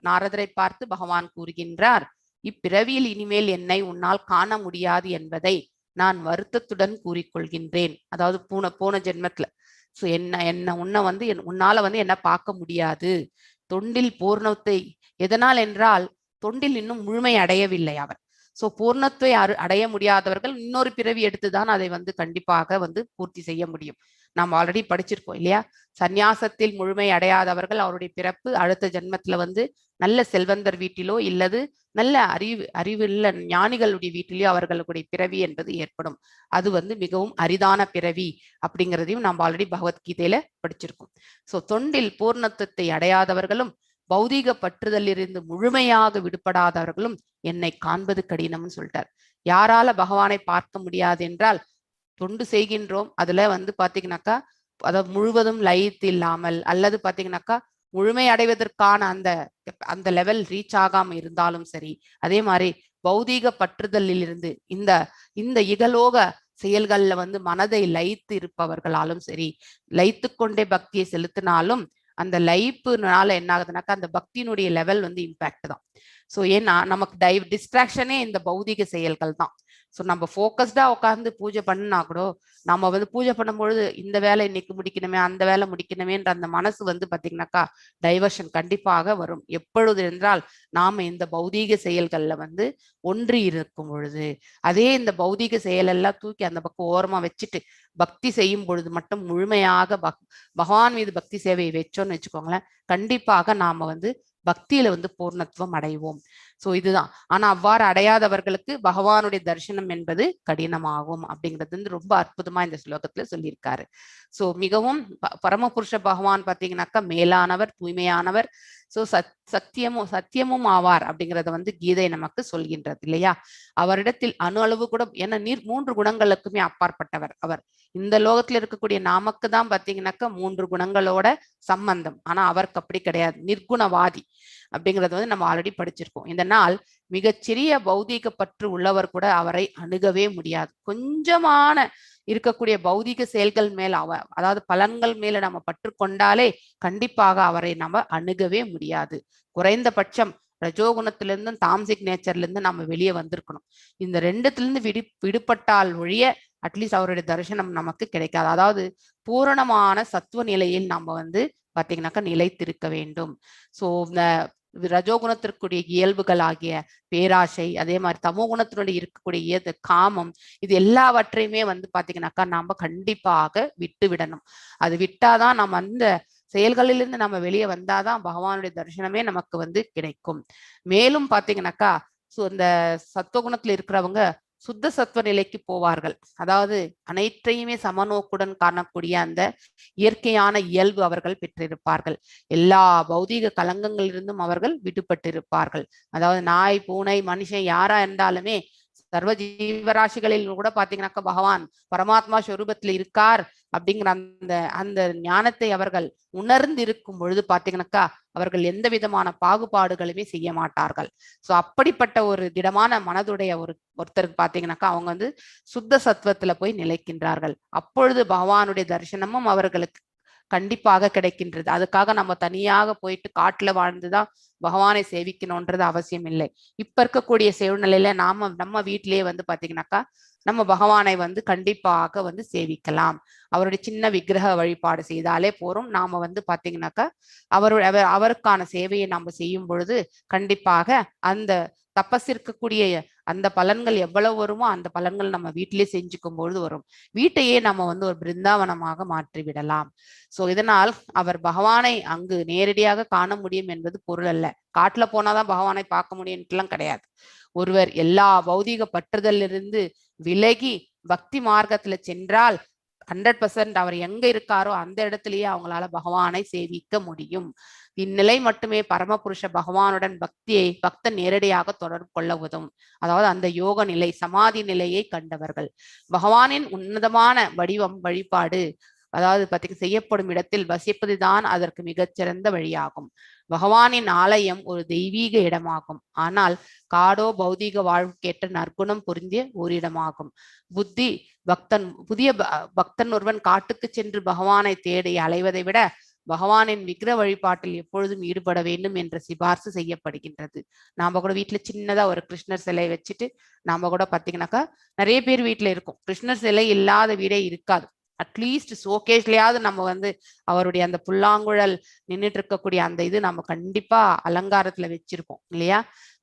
நாரதரை பார்த்து பகவான் கூறுகின்றார், இப்பிறவியில் இனிமேல் என்னை உன்னால் காண முடியாது என்பதை நான் வருத்தத்துடன் கூறிக்கொள்கின்றேன். அதாவது போன ஜென்மத்துல சோ உன்னை வந்து உன்னால வந்து என்ன பார்க்க முடியாது. தொண்டில் பூர்ணத்தை எதனால் என்றால் தொண்டில் இன்னும் முழுமை அடையவில்லை அவர். சோ பூர்ணத்தை அடைய முடியாதவர்கள் இன்னொரு பிறவி எடுத்துதான் அதை வந்து கண்டிப்பாக வந்து பூர்த்தி செய்ய முடியும். நாம் ஆல்ரெடி படிச்சிருக்கோம் இல்லையா, சந்நியாசத்தில் முழுமை அடையாதவர்கள் அவருடைய பிறப்பு அடுத்த ஜென்மத்துல வந்து நல்ல செல்வந்தர் வீட்டிலோ இல்லது நல்ல அறிவுள்ள ஞானிகளுடைய வீட்டிலேயோ அவர்களுடைய பிறவி என்பது ஏற்படும். அது வந்து மிகவும் அரிதான பிறவி அப்படிங்கிறதையும் நாம் ஆல்ரெடி பகவத்கீதையில படிச்சிருக்கோம். சோ தொண்டில் பூர்ணத்துவத்தை அடையாதவர்களும் பௌதீக பற்றுதலிருந்து முழுமையாக விடுபடாதவர்களும் என்னை காண்பது கடினம்னு சொல்லிட்டார். யாரால பகவானை பார்க்க முடியாது என்றால் தொண்டு செய்கின்றோம், அதுல வந்து பாத்தீங்கன்னாக்கா அதாவது முழுவதும் லயித்து இல்லாமல் அல்லது பாத்தீங்கன்னாக்கா முழுமை அடைவதற்கான அந்த லெவல் ரீச் ஆகாம இருந்தாலும் சரி, அதே மாதிரி பௌதீக பற்றுதலில் இருந்து இந்த இகலோக செயல்கள்ல வந்து மனதை லயித்து இருப்பவர்களாலும் சரி, லயித்து கொண்டே பக்தியை செலுத்தினாலும் அந்த லயிப்புனால என்ன ஆகுதுனாக்கா அந்த பக்தியினுடைய லெவல் வந்து இம்பாக்ட் தான். ஸோ ஏன்னா நமக்கு டிஸ்ட்ராக்ஷனே இந்த பௌதிக செயல்கள் தான். ஸோ நம்ம ஃபோக்கஸ்டா உட்காந்து பூஜை பண்ணா கூட நம்ம வந்து பூஜை பண்ணும்பொழுது இந்த வேலை இன்னைக்கு முடிக்கணுமே, அந்த வேலை முடிக்கணுமேன்ற அந்த மனசு வந்து பாத்தீங்கன்னாக்கா டைவர்ஷன் கண்டிப்பாக வரும். எப்பொழுது என்றால் நாம இந்த பௌதீக செயல்கள்ல வந்து ஒன்றி இருக்கும் பொழுது. அதே இந்த பௌதீக செயலெல்லாம் தூக்கி அந்த பக்கம் ஓரமா வச்சுட்டு பக்தி செய்யும் பொழுது மட்டும் முழுமையாக பகவான் மீது பக்தி சேவையை வச்சோம்னு வச்சுக்கோங்களேன், கண்டிப்பாக நாம வந்து பக்தியில வந்து பூர்ணத்துவம் அடைவோம். சோ இதுதான். ஆனா அவ்வாறு அடையாதவர்களுக்கு பகவானுடைய தரிசனம் என்பது கடினமாகும் அப்படிங்கிறது வந்து ரொம்ப அற்புதமா இந்த ஸ்லோகத்துல சொல்லியிருக்காரு. சோ மிகவும் பரமபுருஷ பகவான் பாத்தீங்கன்னாக்கா மேலானவர், தூய்மையானவர். சோ சத்தியமும் ஆவார் அப்படிங்கறத வந்து கீதை நமக்கு சொல்கின்றது இல்லையா? அவரிடத்தில் அணு அளவு கூட என்ன 3 குணங்களுக்குமே அப்பாற்பட்டவர் அவர். இந்த லோகத்துல இருக்கக்கூடிய நமக்கு தான் பாத்தீங்கன்னாக்கா 3 குணங்களோட சம்பந்தம். ஆனா அவருக்கு அப்படி கிடையாது, நிர்குணவாதி அப்படிங்கறது வந்து நம்ம ஆல்ரெடி படிச்சிருக்கோம். இந்த நாள் மிகச்சிறிய பௌதீக பற்று உள்ளவர் கூட அவரை அணுகவே முடியாது. கொஞ்சமான இருக்கக்கூடிய பௌதீக செயல்கள் மேல அதாவது பலன்கள் மேல நம்ம பற்று கொண்டாலே கண்டிப்பாக அவரை நம்ம அணுகவே முடியாது. குறைந்தபட்சம் ரஜோகுணத்திலிருந்தும் தாம்சிக் நேச்சர்ல இருந்து நம்ம வெளியே வந்திருக்கணும். இந்த ரெண்டுத்துல இருந்து விடுபட்டால் ஒழிய அட்லீஸ்ட் அவருடைய தரிசனம் நமக்கு கிடைக்காது. அதாவது பூரணமான சத்துவ நிலையில் நம்ம வந்து பாத்தீங்கன்னாக்கா நிலைத்திருக்க வேண்டும். சோ இந்த ரஜோகுணத்திற்குரிய இயல்புகள் ஆகிய பேராசை, அதே மாதிரி தமோ குணத்தினுடைய இருக்கக்கூடிய காமம், இது எல்லாவற்றையுமே வந்து பாத்தீங்கன்னாக்கா நாம கண்டிப்பாக விட்டு விடணும். அது விட்டாதான் நம்ம அந்த செயல்களிலிருந்து நம்ம வெளியே வந்தாதான் பகவானுடைய தரிசனமே நமக்கு வந்து கிடைக்கும். மேலும் பாத்தீங்கன்னாக்கா இந்த சத்துவகுணத்துல இருக்கிறவங்க சுத்த சத்துவ நிலைக்கு போவார்கள். அதாவது அனைத்தையுமே சமநோக்குடன் காணக்கூடிய அந்த இயற்கையான இயல்பு அவர்கள் பெற்றிருப்பார்கள். எல்லா பௌதீக கலங்கங்களிலிருந்தும் அவர்கள் விடுபட்டிருப்பார்கள். அதாவது நாய், பூனை, மனுஷன் யாரா இருந்தாலுமே சர்வ ஜீவராசிகளில் கூட பாத்தீங்கன்னாக்கா பகவான் பரமாத்மா ஸ்வரூபத்துல இருக்கார் அப்படிங்கிற அந்த அந்த ஞானத்தை அவர்கள் உணர்ந்து இருக்கும் பொழுது பாத்தீங்கன்னாக்கா அவர்கள் எந்த விதமான பாகுபாடுகளுமே செய்ய மாட்டார்கள். சோ அப்படிப்பட்ட ஒரு திடமான மனதுடைய ஒருத்தருக்கு பாத்தீங்கன்னாக்கா அவங்க வந்து சுத்த சத்துவத்துல போய் நிலைக்கின்றார்கள். அப்பொழுது பகவானுடைய தரிசனமும் அவர்களுக்கு கண்டிப்பாக கிடைக்கின்றது. அதுக்காக நம்ம தனியாக போயிட்டு காட்டுல வாழ்ந்துதான் பகவானை சேவிக்கணும்ன்றது அவசியம் இல்லை. இப்ப இருக்கக்கூடிய சூழ்நிலையில நம்ம வீட்டிலேயே வந்து பாத்தீங்கன்னாக்கா நம்ம பகவானை வந்து கண்டிப்பாக வந்து சேவிக்கலாம். அவருடைய சின்ன விக்கிரக வழிபாடு செய்தாலே போறோம். நாம வந்து பாத்தீங்கன்னாக்கா அவருக்கான சேவையை நாம செய்யும் பொழுது கண்டிப்பாக அந்த தபஸ் இருக்கக்கூடிய அந்த பலன்கள் எவ்வளவு வருமோ அந்த பலன்கள் நம்ம வீட்டிலேயே செஞ்சுக்கும் பொழுது வரும். வீட்டையே நம்ம வந்து ஒரு பிருந்தாவனமாக மாற்றி விடலாம். சோ இதனால் அவர் பகவானை அங்கு நேரடியாக காண முடியும் என்பது பொருள் அல்ல. காட்டுல போனாதான் பகவானை பார்க்க முடியும்லாம் கிடையாது. ஒருவர் எல்லா பௌதீக பற்றுதலிருந்து விலகி பக்தி மார்க்கத்துல சென்றால் 100% அவர் எங்க இருக்காரோ அந்த இடத்திலேயே அவங்களால பகவானை சேவிக்க முடியும். இந்நிலை மட்டுமே பரமபுருஷ பகவானுடன் பக்தன் நேரடியாக தொடர்பு கொள்ள உதவும். அதாவது அந்த யோக நிலை, சமாதி நிலையை கண்டவர்கள். பகவானின் உன்னதமான வடிவம் வழிபாடு அதாவது செய்யப்படும் இடத்தில் வசிப்பதுதான் அதற்கு மிகச்சிறந்த வழியாகும். பகவானின் ஆலயம் ஒரு தெய்வீக இடமாகும். ஆனால் காடோ பௌதீக வாழ்வுக்கேற்ற நற்குணம் பொருந்திய ஒரு இடமாகும். புதிய பக்தன் ஒருவன் காட்டுக்கு சென்று பகவானை தேடி அலைவதை விட பகவானின் விக்கிர வழிபாட்டில் எப்பொழுதும் ஈடுபட வேண்டும் என்ற சிபார்சு செய்யப்படுகின்றது. நாம கூட வீட்டுல சின்னதா ஒரு கிருஷ்ணர் சிலை வச்சுட்டு நாம கூட பாத்தீங்கன்னாக்கா நிறைய பேர் வீட்டுல இருக்கும். கிருஷ்ணர் சிலை இல்லாத வீடே இருக்காது. அட்லீஸ்ட் ஷோகேஸ்லயாவது நம்ம வந்து அவருடைய அந்த புல்லாங்குழல் நின்றுட்டு இருக்கக்கூடிய அந்த இது நம்ம கண்டிப்பா அலங்காரத்துல வச்சிருப்போம் இல்லையா?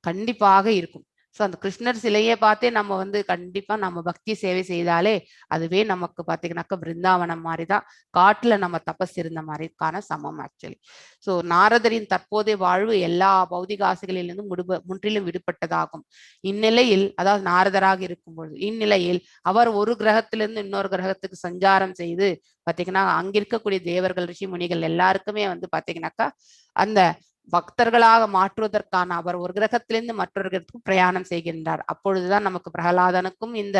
கண்டிப்பாக இருக்கும். சோ அந்த கிருஷ்ணர் சிலையை பார்த்தே நம்ம வந்து கண்டிப்பா நம்ம பக்தி சேவை செய்தாலே அதுவே நமக்கு பாத்தீங்கன்னாக்கா பிருந்தாவனம் மாதிரிதான், காட்டுல நம்ம தபஸ் இருந்த மாதிரிக்கான சமம் ஆக்சுவலி. சோ நாரதரின் தற்போதைய வாழ்வு எல்லா பௌதிக ஆசைகளிலிருந்தும் முற்றிலும் விடுபட்டதாகும். இந்நிலையில் அதாவது நாரதராக இருக்கும் பொழுது இந்நிலையில் அவர் ஒரு கிரகத்திலிருந்து இன்னொரு கிரகத்துக்கு சஞ்சாரம் செய்து பாத்தீங்கன்னா அங்கிருக்கக்கூடிய தேவர்கள், ரிஷி முனிகள் எல்லாருக்குமே வந்து பாத்தீங்கன்னாக்கா அந்த பக்தர்களாக மாற்றுவதற்கான அவர் ஒரு கிரகத்திலிருந்து மற்றொரு கிரகத்துக்கு பிரயாணம் செய்கின்றார். அப்பொழுதுதான் நமக்கு பிரகலாதனுக்கும் இந்த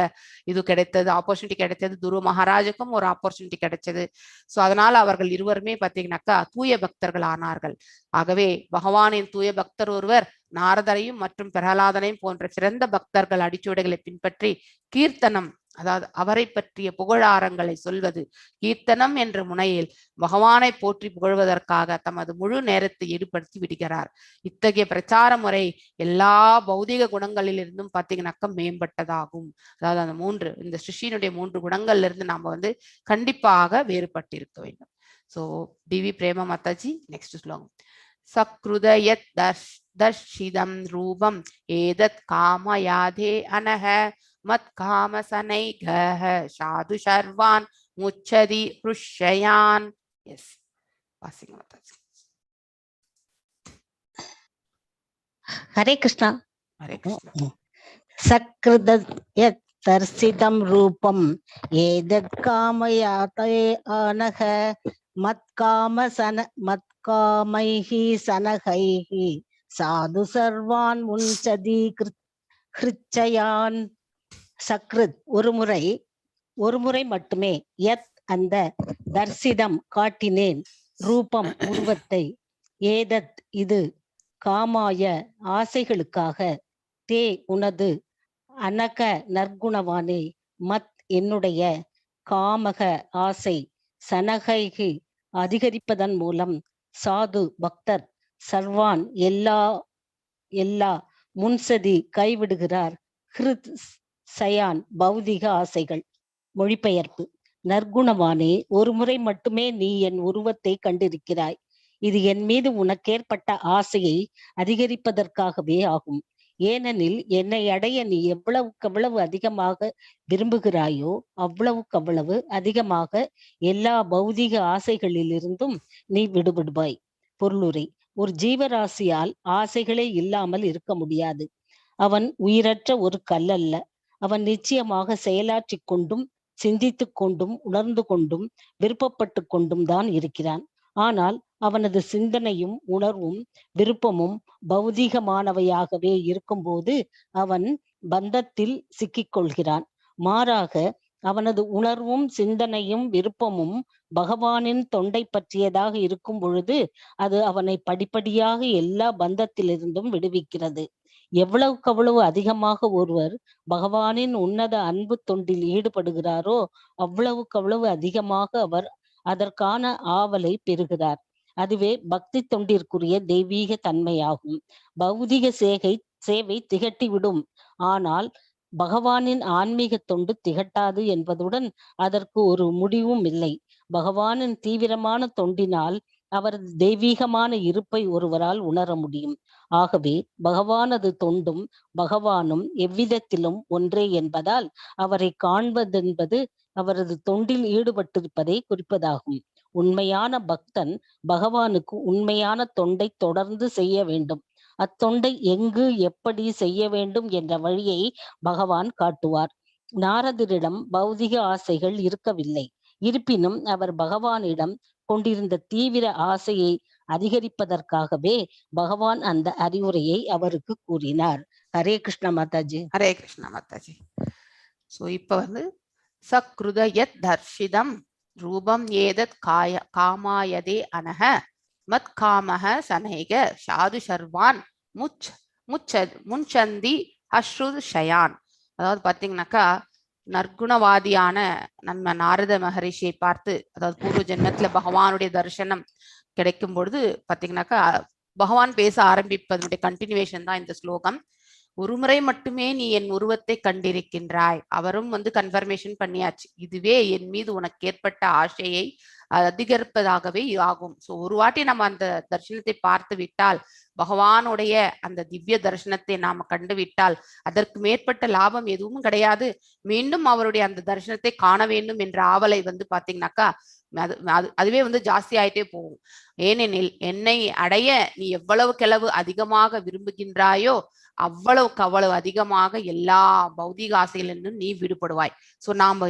இது கிடைத்தது, ஆப்பர்ச்சுனிட்டி கிடைத்தது. துருவ மகாராஜுக்கும் ஒரு ஆப்பர்ச்சுனிட்டி கிடைச்சது. சோ அதனால அவர்கள் இருவருமே பாத்தீங்கன்னாக்கா தூய பக்தர்கள் ஆனார்கள். ஆகவே பகவானின் தூய பக்தர் ஒருவர் நாரதரையும் மற்றும் பிரகலாதனையும் போன்ற சிறந்த பக்தர்கள் அடிச்சுவடைகளை பின்பற்றி கீர்த்தனம் அதாவது அவரை பற்றிய புகழாரங்களை சொல்வது. கீர்த்தனம் என்ற முனையில் பகவானை போற்றி புகழ்வதற்காக தமது முழு நேரத்தை ஈடுபடுத்தி விடுகிறார். இத்தகைய பிரச்சார முறை எல்லா பௌதிக குணங்களிலிருந்தும் பார்த்தீங்கன்னாக்கா மேம்பட்டதாகும். அதாவது அந்த இந்த சிருஷ்டியினுடைய 3 குணங்கள்ல இருந்து நாம வந்து கண்டிப்பாக வேறுபட்டிருக்க வேண்டும். So TV Prema Mataji next ஸ்லோகம். சக்ருதயத் தர்ஷிதம் ரூபம் ஏதத் காமயாதே அனஹ மத் காமசனைகஹ சாது சர்வான் முச்சதி ருஷ்யயான். எஸ், வாசிங்க மாதாஜி. ஹரே கிருஷ்ணா. ஹரே கிருஷ்ணா. சக்ருதயத் தர்சிதம் ரூபம் ஏதத் காமயாதே அனஹ மத்காமைஹி சனகைஹி சாது சர்வான் முஞ்சதி ஹிருச்சயான். சக்ருத் ஒருமுறை மட்டுமே, யத் அந்த, தர்சிதம் காட்டினேன், ரூபம் உருவத்தை, ஏதத் இது, காமாய ஆசைகளுக்காக, தே உனது, அனக நற்குணவானே, மத் என்னுடைய, காமக ஆசை, சனகைகி அதிகரிப்பதன் மூலம், சாது பக்தர், சர்வான் எல்லா முன்சதி கைவிடுகிறார், ஹிருத் சயான் பௌதிக ஆசைகள். மொழிபெயர்ப்பு. நற்குணவானே, ஒருமுறை மட்டுமே நீ என் உருவத்தை கண்டிருக்கிறாய். இது என் மீது உனக்கேற்பட்ட ஆசையை அதிகரிப்பதற்காகவே ஆகும். ஏனெனில் என்னை அடைய நீ எவ்வளவுக்கவ்வளவு அதிகமாக விரும்புகிறாயோ அவ்வளவுக்கவ்வளவு அதிகமாக எல்லா பௌதிக ஆசைகளிலிருந்தும் நீ விடுபடுவாய். பொருளுரை. ஒரு ஜீவராசியால் ஆசைகளே இல்லாமல் இருக்க முடியாது. அவன் உயிரற்ற ஒரு கல்லல்ல. அவன் நிச்சயமாக செயலாற்றி கொண்டும் சிந்தித்து கொண்டும் உணர்ந்து கொண்டும் விருப்பப்பட்டு கொண்டும் தான் இருக்கிறான். ஆனால் அவனது சிந்தனையும் உணர்வும் விருப்பமும் பௌதீகமானவையாகவே இருக்கும்போது அவன் பந்தத்தில் சிக்கிக்கொள்கிறான். மாறாக அவனது உணர்வும் சிந்தனையும் விருப்பமும் பகவானின் தொண்டை பற்றியதாக இருக்கும் பொழுது அது அவனை படிப்படியாக எல்லா பந்தத்திலிருந்தும் விடுவிக்கிறது. எவ்வளவுக்கவ்வளவு அதிகமாக ஒருவர் பகவானின் உன்னத அன்பு தொண்டில் ஈடுபடுகிறாரோ அவ்வளவுக்கவ்வளவு அதிகமாக அவர் அதற்கான ஆவலை பெறுகிறார். அதுவே பக்தி தொண்டிற்குரிய தெய்வீக தன்மையாகும். பௌதிக சேவை திகட்டிவிடும். ஆனால் பகவானின் ஆன்மீக தொண்டு திகட்டாது என்பதுடன் அதற்கு ஒரு முடிவும் இல்லை. பகவானின் தீவிரமான தொண்டினால் அவரது தெய்வீகமான இருப்பை ஒருவரால் உணர முடியும். ஆகவே பகவானது தொண்டும் பகவானும் எவ்விதத்திலும் ஒன்றே என்பதால் அவரை காண்பதென்பது அவரது தொண்டில் ஈடுபட்டிருப்பதை குறிப்பதாகும். உண்மையான பக்தன் பகவானுக்கு உண்மையான தொண்டை தொடர்ந்து செய்ய வேண்டும். அத்தொண்டை எங்கு எப்படி செய்ய வேண்டும் என்ற வழியை பகவான் காட்டுவார். நாரதரிடம் பௌதிக ஆசைகள் இருக்கவில்லை. இருப்பினும் அவர் பகவானிடம் கொண்டிருந்த தீவிர ஆசையை அதிகரிப்பதற்காகவே பகவான் அந்த அறிவுரையை அவருக்கு கூறினார். ஹரே கிருஷ்ண மாதாஜி. ஹரே கிருஷ்ண மாதாஜி. சோ இப்ப வந்து சக்ருதயத் தர்ஷிதம் ரூபம் ஏதத் காமாயதே அனஹ மத் காமஹ சனைக சாது சர்வான் முன்சந்தி அஸ்ருத் ஷயான். அதாவது பாத்தீங்கன்னாக்கா நற்குணவாதியான நம்ம நாரத மகரிஷியை பார்த்து, அதாவது பூர்வ ஜென்மத்துல பகவானுடைய தரிசனம் கிடைக்கும் பொழுது பாத்தீங்கன்னாக்கா பகவான் பேச ஆரம்பிப்பதனுடைய கண்டினியூவேஷன் தான் இந்த ஸ்லோகம். ஒருமுறை மட்டுமே நீ என் உருவத்தை கண்டிருக்கின்றாய். அவரும் வந்து கன்ஃபர்மேஷன் பண்ணியாச்சு, இதுவே என் மீது உனக்கு ஏற்பட்ட ஆசையை அதிகரிப்பதாகவே ஆகும். ஸோ ஒரு வாட்டி நம்ம அந்த தரிசனத்தை பார்த்து விட்டால், பகவானுடைய அந்த திவ்ய தரிசனத்தை நாம கண்டு விட்டால் அதற்கு மேற்பட்ட லாபம் எதுவும் கிடையாது. மீண்டும் அவருடைய அந்த தரிசனத்தை காண வேண்டும் என்ற ஆவலை வந்து பாத்தீங்கன்னாக்கா அதுவே வந்து ஜாஸ்தி ஆயிட்டே போகும். ஏனெனில் என்னை அடைய நீ எவ்வளவுக்கெவ்வளவு அதிகமாக விரும்புகின்றாயோ அவ்வளவுக்கு அவ்வளவு அதிகமாக எல்லா பௌதிக ஆசைகளிலும் நீ விடுபடுவாய். ஸோ நாம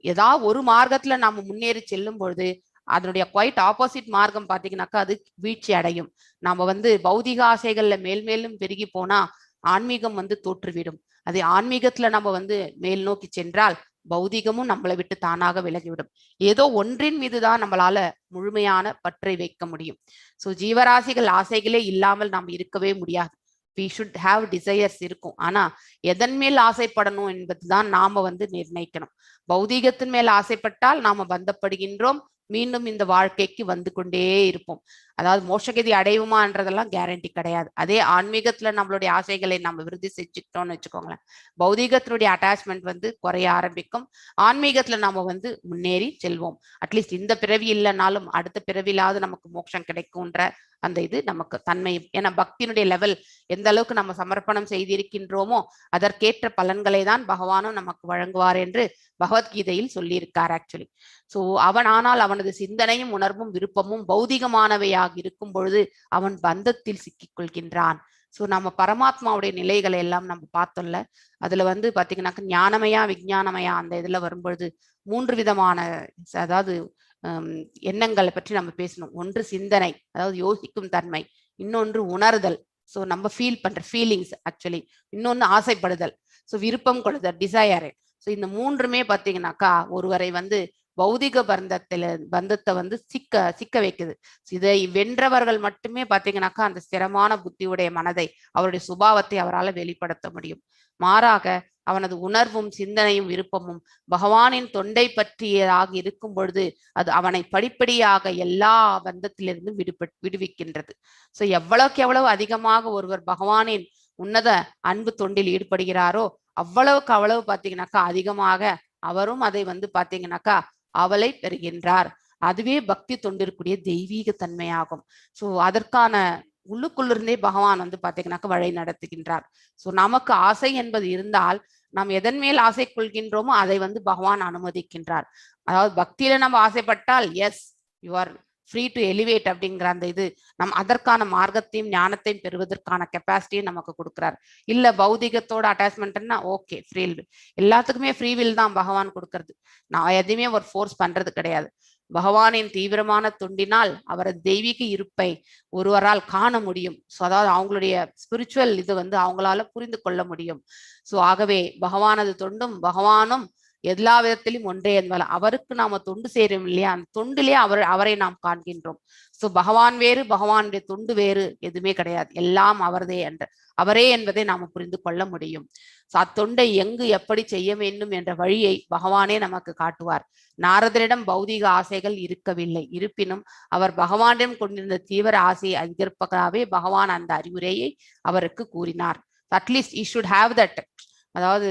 ஏதாவது ஒரு மார்க்கத்துல நாம முன்னேறி செல்லும் பொழுது அதனுடைய குவைட் ஆப்போசிட் மார்க்கம் பாத்தீங்கன்னாக்கா அது வீழ்ச்சி அடையும். நாம வந்து பௌதிக ஆசைகள்ல மேல்மேலும் பெருகி போனா ஆன்மீகம் வந்து தோற்றுவிடும். அது ஆன்மீகத்துல நம்ம வந்து மேல் நோக்கி சென்றால் பௌதிகமும் நம்மளை விட்டு தானாக விலகிவிடும். ஏதோ ஒன்றின் மீதுதான் நம்மளால முழுமையான பற்றை வைக்க முடியும். சோ ஜீவராசிகள் ஆசைகளே இல்லாமல் நாம் இருக்கவே முடியாது. we should have desires இருக்கும். ஆனா எதன் மேல் ஆசைப்படணும் என்பதுதான் நாம வந்து நிர்ணயிக்கணும். பௌதீகத்தின் மேல் ஆசைப்பட்டால் நாம பந்தப்படுகின்றோம், மீண்டும் இந்த வாழ்க்கைக்கு வந்து கொண்டே இருப்போம். அதாவது மோட்சகதி அடைவுமான்றதெல்லாம் கேரண்டி கிடையாது. அதே ஆன்மீகத்துல நம்மளுடைய ஆசைகளை நம்ம விருத்தி செஞ்சுக்கிட்டோம்னு வச்சுக்கோங்களேன், பௌதீகத்தினுடைய அட்டாச்மெண்ட் வந்து குறைய ஆரம்பிக்கும், ஆன்மீகத்துல நாம வந்து முன்னேறி செல்வோம். அட்லீஸ்ட் இந்த பிறவி இல்லைனாலும் அடுத்த பிறவிலாவது நமக்கு மோட்சம் கிடைக்கும்ன்ற அந்த இது நமக்கு தன்மை. ஏன்னா பக்தியினுடைய லெவல் எந்த அளவுக்கு நம்ம சமர்ப்பணம் செய்திருக்கின்றோமோ அதற்கேற்ற பலன்களை தான் பகவானும் நமக்கு வழங்குவார் என்று பகவத்கீதையில் சொல்லியிருக்கார் ஆக்சுவலி. ஸோ ஆனால் அவனது சிந்தனையும் உணர்வும் விருப்பமும் பௌதிகமானவையாக இருக்கும் பொழுது அவன் பந்தத்தில் சிக்கிக் கொள்கின்றான். ஸோ நம்ம பரமாத்மாவுடைய நிலைகளை எல்லாம் நம்ம பார்த்தோம்ல, அதுல வந்து பாத்தீங்கன்னாக்க ஞானமயா விஞ்ஞானமயா அந்த இதுல வரும்பொழுது 3 விதமான அதாவது எண்ணங்களை பற்றி நம்ம பேசணும். ஒன்று சிந்தனை, அதாவது யோசிக்கும் தன்மை, இன்னொன்று உணர்தல், ஸோ நம்ம ஃபீல் பண்ற ஃபீலிங்ஸ் ஆக்சுவலி, இன்னொன்று ஆசைப்படுதல், ஸோ விருப்பம் கொள்ளுதல் டிசையர். ஸோ இந்த 3மே பார்த்தீங்கன்னாக்கா ஒருவரை வந்து பௌதிக பந்தத்தை வந்து சிக்க வைக்குது. இதை வென்றவர்கள் மட்டுமே பார்த்தீங்கன்னாக்கா அந்த ஸ்திரமான புத்தியுடைய மனதை, அவருடைய சுபாவத்தை அவரால் வெளிப்படுத்த முடியும். மாறாக அவனது உணர்வும் சிந்தனையும் விருப்பமும் பகவானின் தொண்டை பற்றியதாக இருக்கும் பொழுது அது அவனை படிப்படியாக எல்லா பந்தத்திலிருந்து விடுவிக்கின்றது. ஸோ எவ்வளவுக்கு எவ்வளவு அதிகமாக ஒருவர் பகவானின் உன்னத அன்பு தொண்டில் ஈடுபடுகிறாரோ அவ்வளவுக்கு அவ்வளவு பார்த்தீங்கன்னாக்கா அதிகமாக அவரும் அதை வந்து பார்த்தீங்கன்னாக்கா அவளை பெறுகின்றார். அதுவே பக்தி தொண்டிற்குரிய தெய்வீக தன்மையாகும். ஸோ அதற்கான உள்ளுக்குள்ளிருந்தே பகவான் வந்து பார்த்தீங்கன்னாக்கா வழி நடத்துகின்றார். ஸோ நமக்கு ஆசை என்பது இருந்தால் நாம் எதன் மேல் ஆசை கொள்கின்றோமோ அதை வந்து பகவான் அனுமதிக்கின்றார். அதாவது பக்தியில நம்ம ஆசைப்பட்டால் yes you are free to elevate அப்படிங்கிற அந்த இது அதற்கான மார்க்கத்தையும் ஞானத்தையும் பெறுவதற்கான கெப்பாசிட்டியும் நமக்கு கொடுக்குறார். இல்ல பௌதிகத்தோட அட்டாச்மெண்ட்னா ஓகே, ஃப்ரீ எல்லாத்துக்குமே ஃப்ரீ வில் தான் பகவான் கொடுக்கறது. நான் எதையுமே ஒரு ஃபோர்ஸ் பண்றது கிடையாது. பகவானின் தீவிரமான தொண்டினால் அவரது தெய்வீக இருப்பை ஒருவரால் காண முடியும். ஸோ அதாவது அவங்களுடைய ஸ்பிரிச்சுவல் இது வந்து அவங்களால புரிந்து கொள்ள முடியும். ஸோ ஆகவே பகவானது தொண்டும் பகவானும் எல்லா விதத்திலும் ஒன்றே என்பதால் அவருக்கு நாம தொண்டு சேரும் இல்லையா, அந்த தொண்டிலே அவரை நாம் காண்கின்றோம். ஸோ பகவான் வேறு பகவானுடைய தொண்டு வேறு எதுவுமே கிடையாது, எல்லாம் அவரே என்பதை நாம புரிந்து கொள்ள முடியும். அத்தொண்டை எங்கு எப்படி செய்ய வேண்டும் என்ற வழியை பகவானே நமக்கு காட்டுவார். நாரதரிடம் பௌதிக ஆசைகள் இருக்கவில்லை, இருப்பினும் அவர் பகவானிடம் கொண்டிருந்த தீவிர ஆசையை அதிகரிப்பதாகவே பகவான் அந்த அறிவுரையை அவருக்கு கூறினார். At least you should have that. அதாவது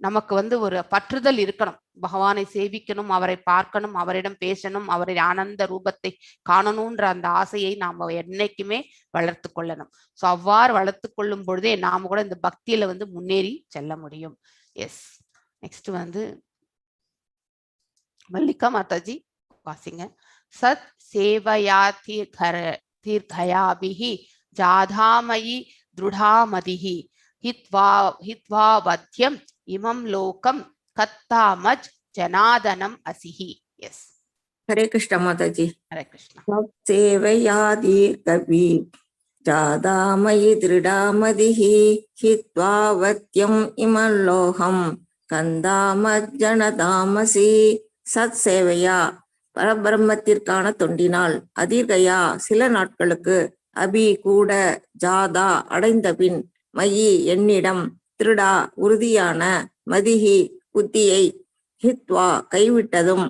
நமக்கு வந்து ஒரு பற்றுதல் இருக்கணும், பகவானை சேவிக்கணும், அவரை பார்க்கணும், அவரிடம் பேசணும், அவரை ஆனந்த ரூபத்தை காணணும்ன்ற அந்த ஆசையை நாம என்னைக்குமே வளர்த்து கொள்ளணும். ஸோ அவ்வாறு வளர்த்து கொள்ளும் பொழுதே நாம கூட இந்த பக்தியில வந்து முன்னேறி செல்ல முடியும். எஸ், நெக்ஸ்ட் வந்து மல்லிகா மாதாஜி வாசிங்க. சத் சேவயா தீர்க்கயாபிஹி ஜாதாமயி திருடாமதிஹி ஹித்வா வத்யம் இமம் லோகம் கத்தாமஜ் ஜனாதனம் அசிஹி. எஸ், ஹரே கிருஷ்ண மாதாஜி. ஹரே கிருஷ்ணா. சேவையா தீர்க்கவி ஜாதாமயி திருடாமதிஹி ஹித்வா வத்யம் இமம் லோகம் கந்தாமஜ் ஜனதாமசி. சத் சேவையா பரபிரம்மத்திற்கான தொண்டினால், அதீர்கயா சில நாட்களுக்கு, அபி கூட, ஜாதா அடைந்த பின், மயி என்னிடம், திருடா உறுதியான, மதிஹி புத்தியை, ஹித்வா கைவிட்டதும்,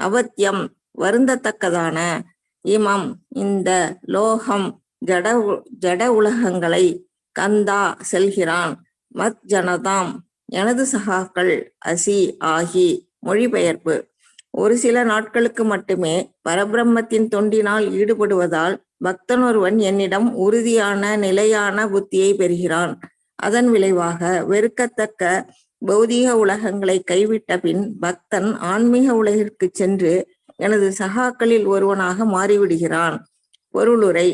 அவத்தியம் வருந்தத்தக்கதான, இமம் இந்த, லோகம் ஜட உலகங்களை, கந்தா செல்கிறான், மத் ஜனதாம் எனது சகாக்கள், அசி ஆகி. மொழிபெயர்ப்பு: ஒரு சில நாட்களுக்கு மட்டுமே பரபிரம்மத்தின் தொண்டினால் ஈடுபடுவதால் பக்தன் ஒருவன் என்னிடம் உறுதியான நிலையான புத்தியை பெறுகிறான். அதன் விளைவாக வெறுக்கத்தக்க பௌதீக உலகங்களை கைவிட்ட பின் பக்தன் ஆன்மீக உலகிற்கு சென்று எனது சகாக்களில் ஒருவனாக மாறிவிடுகிறான். பொருளுரை: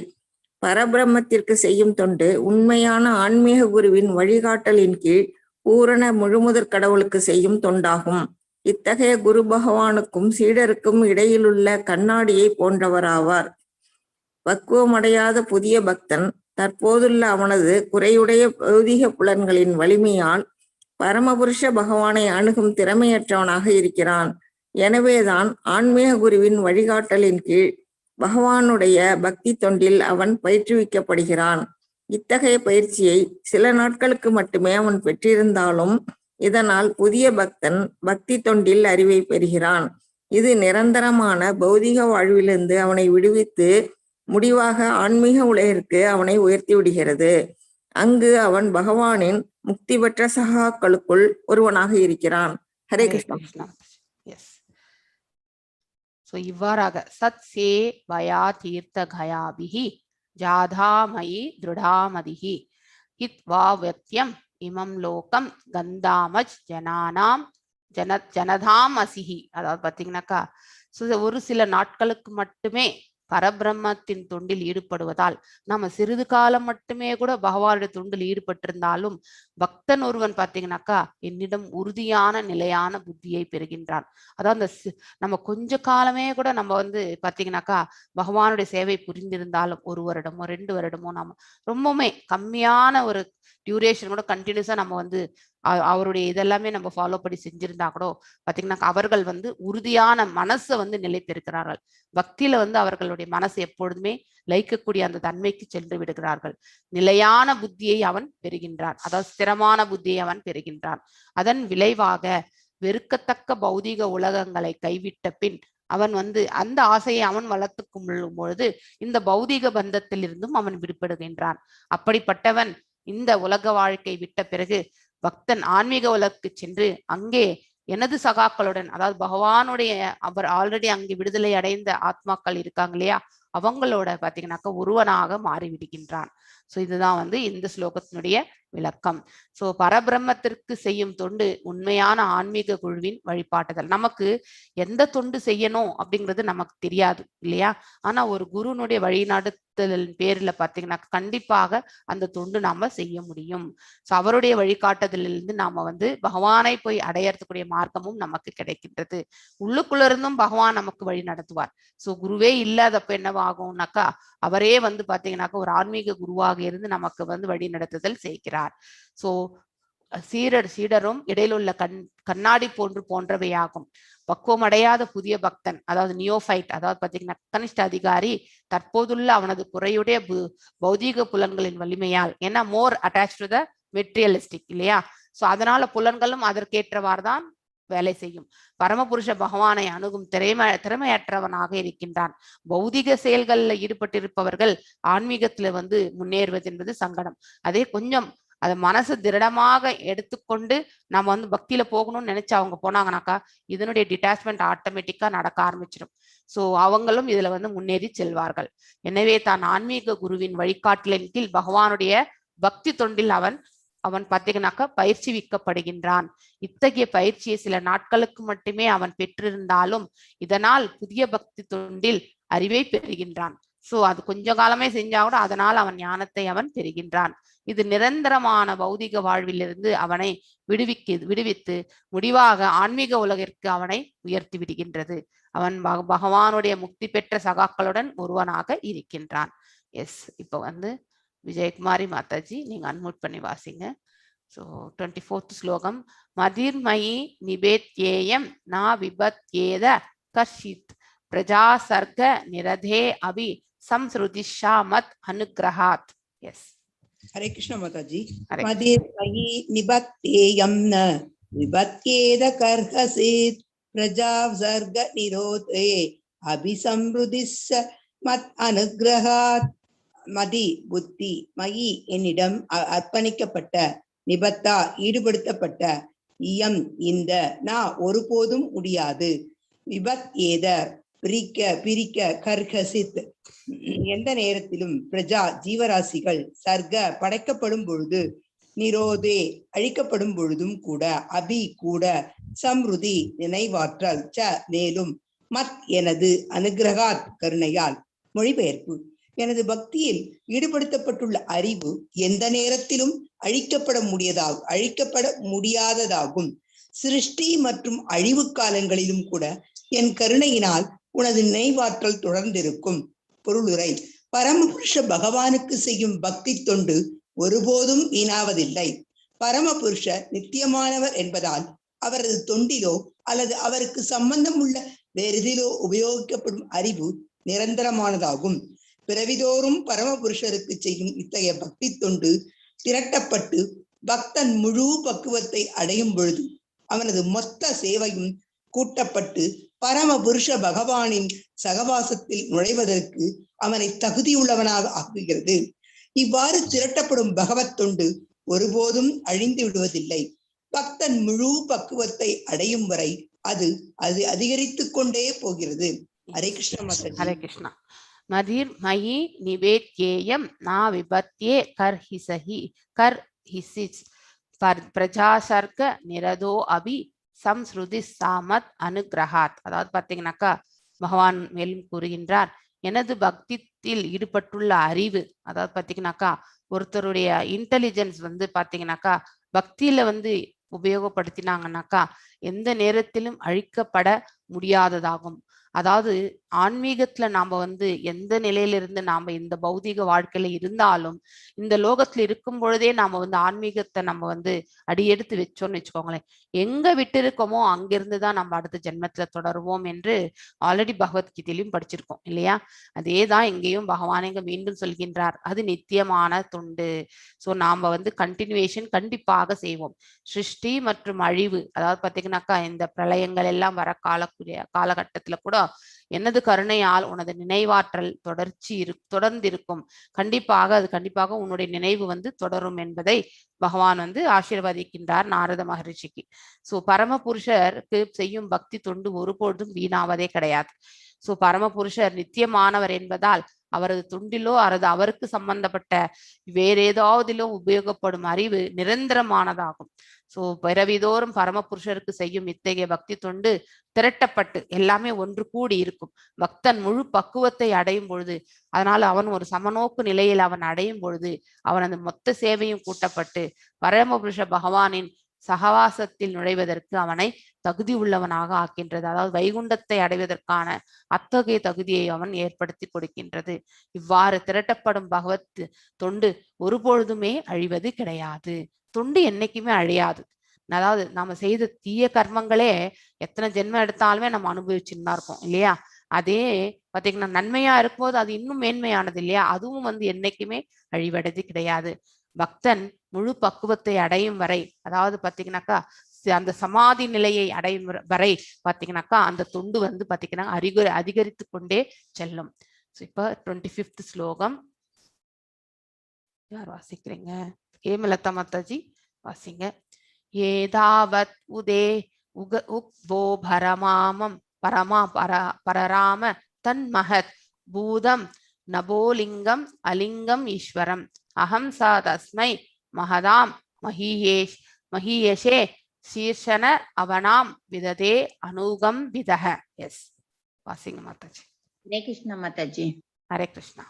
பரபிரம்மத்திற்கு செய்யும் தொண்டு உண்மையான ஆன்மீக குருவின் வழிகாட்டலின் கீழ் பூரண முழுமுதற் கடவுளுக்கு செய்யும் தொண்டாகும். இத்தகைய குரு பகவானுக்கும் சீடருக்கும் இடையிலுள்ள கண்ணாடியை போன்றவராவார். பக்குவமடையாத புதிய பக்தன் தற்போதுள்ள அவனது குறையுடைய பௌதிக புலன்களின் வலிமையால் பரமபுருஷ பகவானை அணுகும் திறமையற்றவனாக இருக்கிறான். எனவேதான் ஆன்மீக குருவின் வழிகாட்டலின் கீழ் பகவானுடைய பக்தி தொண்டில் அவன் பயிற்றுவிக்கப்படுகிறான். இத்தகைய பயிற்சியை சில நாட்களுக்கு மட்டுமே அவன் பெற்றிருந்தாலும் இதனால் புதிய பக்தன் பக்தி தொண்டில் அறிவை பெறுகிறான். இது நிரந்தரமான பௌதிக வாழ்விலிருந்து அவனை விடுவித்து முடிவாக ஆன்மீக உலகிற்கு அவனை உயர்த்தி விடுகிறது. அங்கு அவன் பகவானின் முக்தி பெற்ற சகாக்களுக்குள் ஒருவனாக இருக்கிறான். ஹரே கிருஷ்ணா. எஸ். சோ இவ்வாறாக சத் சே வயா தீர்த்த கயாபிஹி ஜாதாமயி திருடாமதிஹி ஹித்வா வத்யம் இமம் லோகம் கந்தாமஜ் ஜனானாம் ஜனதாம் அசிஹி. அதாவது பாத்தீங்கன்னாக்கா ஒரு சில நாட்களுக்கு மட்டுமே பரபிரம்மத்தின் தொண்டில் ஈடுபடுவதால் நம்ம சிறிது காலம் மட்டுமே கூட பகவானுடைய தொண்டில் ஈடுபட்டிருந்தாலும் பக்தன் ஒருவன் பாத்தீங்கன்னாக்கா என்னிடம் உறுதியான நிலையான புத்தியை பெறுகின்றான். அதாவது நம்ம கொஞ்ச காலமே கூட நம்ம வந்து பாத்தீங்கன்னாக்கா பகவானுடைய சேவை புரிந்திருந்தாலும் 1 வருடமோ 2 வருடமோ நம்ம ரொம்பவுமே கம்மியான ஒரு டியூரேஷன் கூட கண்டினியூஸா நம்ம வந்து அவருடைய இதெல்லாமே நம்ம ஃபாலோ பண்ணி செஞ்சிருந்தா கூட பாத்தீங்கன்னா அவர்கள் வந்து உறுதியான மனசை வந்து நிலை பெறுகிறார்கள். பக்தியில வந்து அவர்களுடைய மனசு எப்பொழுதுமே லயிக்கக்கூடிய அந்த தன்மைக்கு சென்று விடுகிறார்கள். நிலையான புத்தியை அவன் பெறுகின்றான். அதாவது ஸ்திரமான புத்தியை அவன் பெறுகின்றான். அதன் விளைவாக வெறுக்கத்தக்க பௌதிக உலகங்களை கைவிட்ட பின் அவன் வந்து அந்த ஆசையை அவன் வளர்த்து கொள்ளும் பொழுது இந்த பௌதிக பந்தத்திலிருந்தும் அவன் விடுபடுகின்றான். அப்படிப்பட்டவன் இந்த உலக வாழ்க்கை விட்ட பிறகு பக்தன் ஆன்மீக உலகுக்கு சென்று அங்கே எனது சகாக்களுடன், அதாவது பகவானுடைய அவர் ஆல்ரெடி அங்கே விடுதலை அடைந்த ஆத்மாக்கள் இருக்காங்க இல்லையா, அவங்களோட பாத்தீங்கன்னாக்கா ஒருவனாக மாறிவிடுகின்றான். சோ இதுதான் வந்து இந்த ஸ்லோகத்தினுடைய விளக்கம். சோ பரபிரம்மத்திற்கு செய்யும் தொண்டு உண்மையான ஆன்மீக குழுவின் வழிபாட்டுதல். நமக்கு எந்த தொண்டு செய்யணும் அப்படிங்கிறது நமக்கு தெரியாது இல்லையா, ஆனா ஒரு குருனுடைய வழிநடத்தலின் பேர்ல பாத்தீங்கன்னா கண்டிப்பாக அந்த தொண்டு நாம செய்ய முடியும். சோ அவருடைய வழிகாட்டுதலிலிருந்து நாம வந்து பகவானை போய் அடையறதுக்குரிய மார்க்கமும் நமக்கு கிடைக்கின்றது. உள்ளுக்குள்ள இருந்தும் பகவான் நமக்கு வழி நடத்துவார். சோ குருவே இல்லாதப்ப என்னவாகும்னாக்கா அவரே வந்து பாத்தீங்கன்னாக்கா ஒரு ஆன்மீக குருவாக இருந்து நமக்கு வந்து வழி நடத்துதல் செய்கிறார். சோ சீடரும் இடையிலுள்ள கண்ணாடி போன்றவையாகும். பக்குவம் அடையாத புதிய பக்தன், அதாவது நியோஃபைட், அதாவது பாத்தீங்கன்னா கனிஷ்ட அதிகாரி தற்போதுள்ள அவனது குறையுடைய பௌதீக புலன்களின் வலிமையால், ஏன்னா மோர் அட்டாச் டு த மெட்டீரியலிஸ்டிக் இல்லையா, சோ அதனால புலன்களும் அதற்கேற்றவாறுதான் வேலை செய்யும். பரமபுருஷ பகவானை அணுகும் திறமையற்றவனாக இருக்கின்றான். பௌதிக செயல்கள்ல ஈடுபட்டிருப்பவர்கள் ஆன்மீகத்துல வந்து முன்னேறுவது என்பது சங்கடம். அதே கொஞ்சம் அதை மனசு திருடமாக எடுத்துக்கொண்டு நம்ம வந்து பக்தியில போகணும்னு நினைச்சு அவங்க போனாங்கனாக்கா இதனுடைய டிட்டாச்மெண்ட் ஆட்டோமேட்டிக்கா நடக்க ஆரம்பிச்சிடும். சோ அவங்களும் இதுல வந்து முன்னேறி செல்வார்கள். எனவே தான் ஆன்மீக குருவின் வழிகாட்டலின் கீழ் பகவானுடைய பக்தி தொண்டில் அவன் பார்த்தீங்கன்னாக்கா பயிற்சிவிக்கப்படுகின்றான். இத்தகைய பயிற்சியை சில நாட்களுக்கு மட்டுமே அவன் பெற்றிருந்தாலும் இதனால் புதிய பக்தி தொண்டில் அறிவை பெறுகின்றான். சோ அது கொஞ்ச காலமே செஞ்சா கூட அதனால் அவன் ஞானத்தை அவன் பெறுகின்றான். இது நிரந்தரமான பௌதிக வாழ்விலிருந்து அவனை விடுவித்து முடிவாக ஆன்மீக உலகிற்கு அவனை உயர்த்தி விடுகின்றது. அவன் பகவானுடைய முக்தி பெற்ற சகாக்களுடன் ஒருவனாக இருக்கின்றான். எஸ், இப்போ வந்து விஜயகுமாரி மாதாஜி நீங்க அன்மியூட் பண்ணி வாசிங்க. சோ 24th ஸ்லோகம். மதிர்மயி நிபேத்யேயம் நா விபத்யேத கர்ஷித் பிரஜா சர்க நிரதே அபி சம்ஸ்ருதிஷா மத் அனுகிரஹாத். எஸ், ஹரே கிருஷ்ண மாதாஜி. மதிர்மயி நிபத்யேயம் ந விபத்யேத கர்ஹசித் பிரஜா சர்க நிரோதே அபி சம்ருதிஷா மத் அனுகிரஹாத். மதி புத்தி, மயி என்னிடம் அர்ப்பணிக்கப்பட்ட, நிபத்தா ஈடுபடுத்தப்பட்ட, இயம் இந்த, நான் ஒருபோதும் முடியாது, விபத் ஏத பிரிக்க கர்ஹசித் எந்த நேரத்திலும், பிரஜா ஜீவராசிகள், சர்க்க படைக்கப்படும் பொழுது, நிரோதே அழிக்கப்படும் பொழுதும் கூட, அபி கூட, சம்ருதி நினைவாற்றல், ச மேலும், மத் எனது, அனுகிரகாத் கருணையால். மொழிபெயர்ப்பு. எனது பக்தியில் ஈடுபடுத்தப்பட்டுள்ள அறிவு எந்த நேரத்திலும் அழிக்கப்பட முடியாததாகும். சிருஷ்டி மற்றும் அழிவு காலங்களிலும் கூட என் கருணையினால் உனது நினைவாற்றல் தொடர்ந்திருக்கும். பொருளுரை. பரமபுருஷ பகவானுக்கு செய்யும் பக்தி தொண்டு ஒருபோதும் வீணாவதில்லை. பரமபுருஷ நித்தியமானவர் என்பதால் அவரது தொண்டிலோ அல்லது அவருக்கு சம்பந்தம் உள்ள வேறெதிலோ உபயோகிக்கப்படும் அறிவு நிரந்தரமானதாகும். பிறவிதோறும் பரமபுருஷருக்கு செய்யும் இத்தகைய பக்தி தொண்டு திரட்டப்பட்டு பக்தன் முழு பக்குவத்தை அடையும் பொழுது அவனது மொத்த சேவையும் கூட்டப்பட்டு பரமபுருஷ பகவானின் சகவாசத்தில் நுழைவதற்கு அவனை தகுதியுள்ளவனாக ஆக்குகிறது. இவ்வாறு திரட்டப்படும் பகவத் தொண்டு ஒருபோதும் அழிந்து விடுவதில்லை. பக்தன் முழு பக்குவத்தை அடையும் வரை அது அதிகரித்துக் கொண்டே போகிறது. ஹரே கிருஷ்ண மாதாஜி. ஹரே கிருஷ்ணா. மதிர் மயி நிவேத்யேயம் நா விபத்யே கர் ஹிசிச் பிரஜாசர்க நிரதோ அபி சம்ஸ்ருதி சாமத் அனுகிரகாத். அதாவது பாத்தீங்கன்னாக்கா பகவான் மேலும் கூறுகின்றார், எனது பக்தியில் ஈடுபட்டுள்ள அறிவு, அதாவது பாத்தீங்கன்னாக்கா ஒருத்தருடைய இன்டெலிஜென்ஸ் பாத்தீங்கன்னாக்கா பக்தியில உபயோகப்படுத்தினாங்கன்னாக்கா எந்த நேரத்திலும் அழிக்கப்பட முடியாததாகும். அதாவது ஆன்மீகத்துல நாம எந்த நிலையிலிருந்து நாம இந்த பௌதிக வாழ்க்கையில இருந்தாலும் இந்த லோகத்துல இருக்கும் பொழுதே நாம ஆன்மீகத்தை நம்ம அடியெடுத்து வச்சோம்னு வச்சுக்கோங்களேன், எங்க விட்டு இருக்கோமோ அங்கிருந்துதான் நம்ம அடுத்த ஜென்மத்துல தொடருவோம் என்று ஆல்ரெடி பகவத்கீதையிலும் படிச்சிருக்கோம் இல்லையா? அதேதான் இங்கேயும் பகவான் இங்க மீண்டும் சொல்கின்றார், அது நித்தியமான தொண்டு. சோ நாம கண்டினியூவேஷன் கண்டிப்பாக செய்வோம். சிருஷ்டி மற்றும் அழிவு, அதாவது பாத்தீங்கன்னாக்கா இந்த பிரளயங்கள் எல்லாம் வர காலகட்டத்துல கூட எனது கருணையால் உனது நினைவாற்றல் தொடர்ந்திருக்கும், கண்டிப்பாக உன்னுடைய நினைவு தொடரும் என்பதை பகவான் ஆசீர்வதிக்கின்றார் நாரத மகரிஷிக்கு. சோ பரமபுருஷருக்கு செய்யும் பக்தி தொண்டு ஒருபொழுதும் வீணாவதே கிடையாது. சோ பரமபுருஷர் நித்தியமானவர் என்பதால் அவரது தொண்டிலோ அல்லது அவருக்கு சம்பந்தப்பட்ட வேற ஏதாவதிலோ உபயோகப்படும் அறிவு நிரந்தரமானதாகும். சோ பிறவிதோறும் பரமபுருஷருக்கு செய்யும் இத்தகைய பக்தி தொண்டு திரட்டப்பட்டு எல்லாமே ஒன்று கூடி இருக்கும். பக்தன் முழு பக்குவத்தை அடையும் பொழுது, அதனால அவன் ஒரு சமநோக்கு நிலையில் அவன் அடையும் பொழுது அவனது மொத்த சேவையும் கூட்டப்பட்டு பரமபுருஷ பகவானின் சகவாசத்தில் நுழைவதற்கு அவனை தகுதி உள்ளவனாக ஆக்கின்றது. அதாவது வைகுண்டத்தை அடைவதற்கான அத்தகைய தகுதியை அவன் ஏற்படுத்தி கொடுக்கின்றது. இவ்வாறு திரட்டப்படும் பகவத் தொண்டு ஒருபொழுதுமே அழிவது கிடையாது. தொண்டு என்னைக்குமே அழியாது. அதாவது நாம செய்த தீய கர்மங்களே எத்தனை ஜென்மம் எடுத்தாலுமே நம்ம அனுபவிச்சுன்னு தான் இருக்கோம் இல்லையா? அதே பாத்தீங்கன்னா நன்மையா இருக்கும்போது அது இன்னும் மேன்மையானது இல்லையா? அதுவும் என்னைக்குமே அழிவடைது கிடையாது. பக்தன் முழு பக்குவத்தை அடையும் வரை, அதாவது பாத்தீங்கன்னாக்கா அந்த சமாதி நிலையை அடையும் வரை பாத்தீங்கன்னாக்கா அந்த தொண்டு பாத்தீங்கன்னா அதிகரித்து கொண்டே செல்லும். இப்ப 25th ஸ்லோகம் யார் வாசிக்கிறீங்க? ஹேமலதா மாதாஜி வாசிங்க. ஏதாவத் உதே உக்வோ பரமாமம் பரமா பரராம தன்மஹத் பூதம் நபோலிங்கம் அலிங்கம் ஈஸ்வரம் அகம் சா தஸ்மை மகதாம் மஹீயஷே சீர்ஷன அவனாம் விததே அனுகம் விதஹ. எஸ் வாசிங்க மாதாஜி. ஹரே கிருஷ்ணா மாதாஜி. ஹரே கிருஷ்ணா.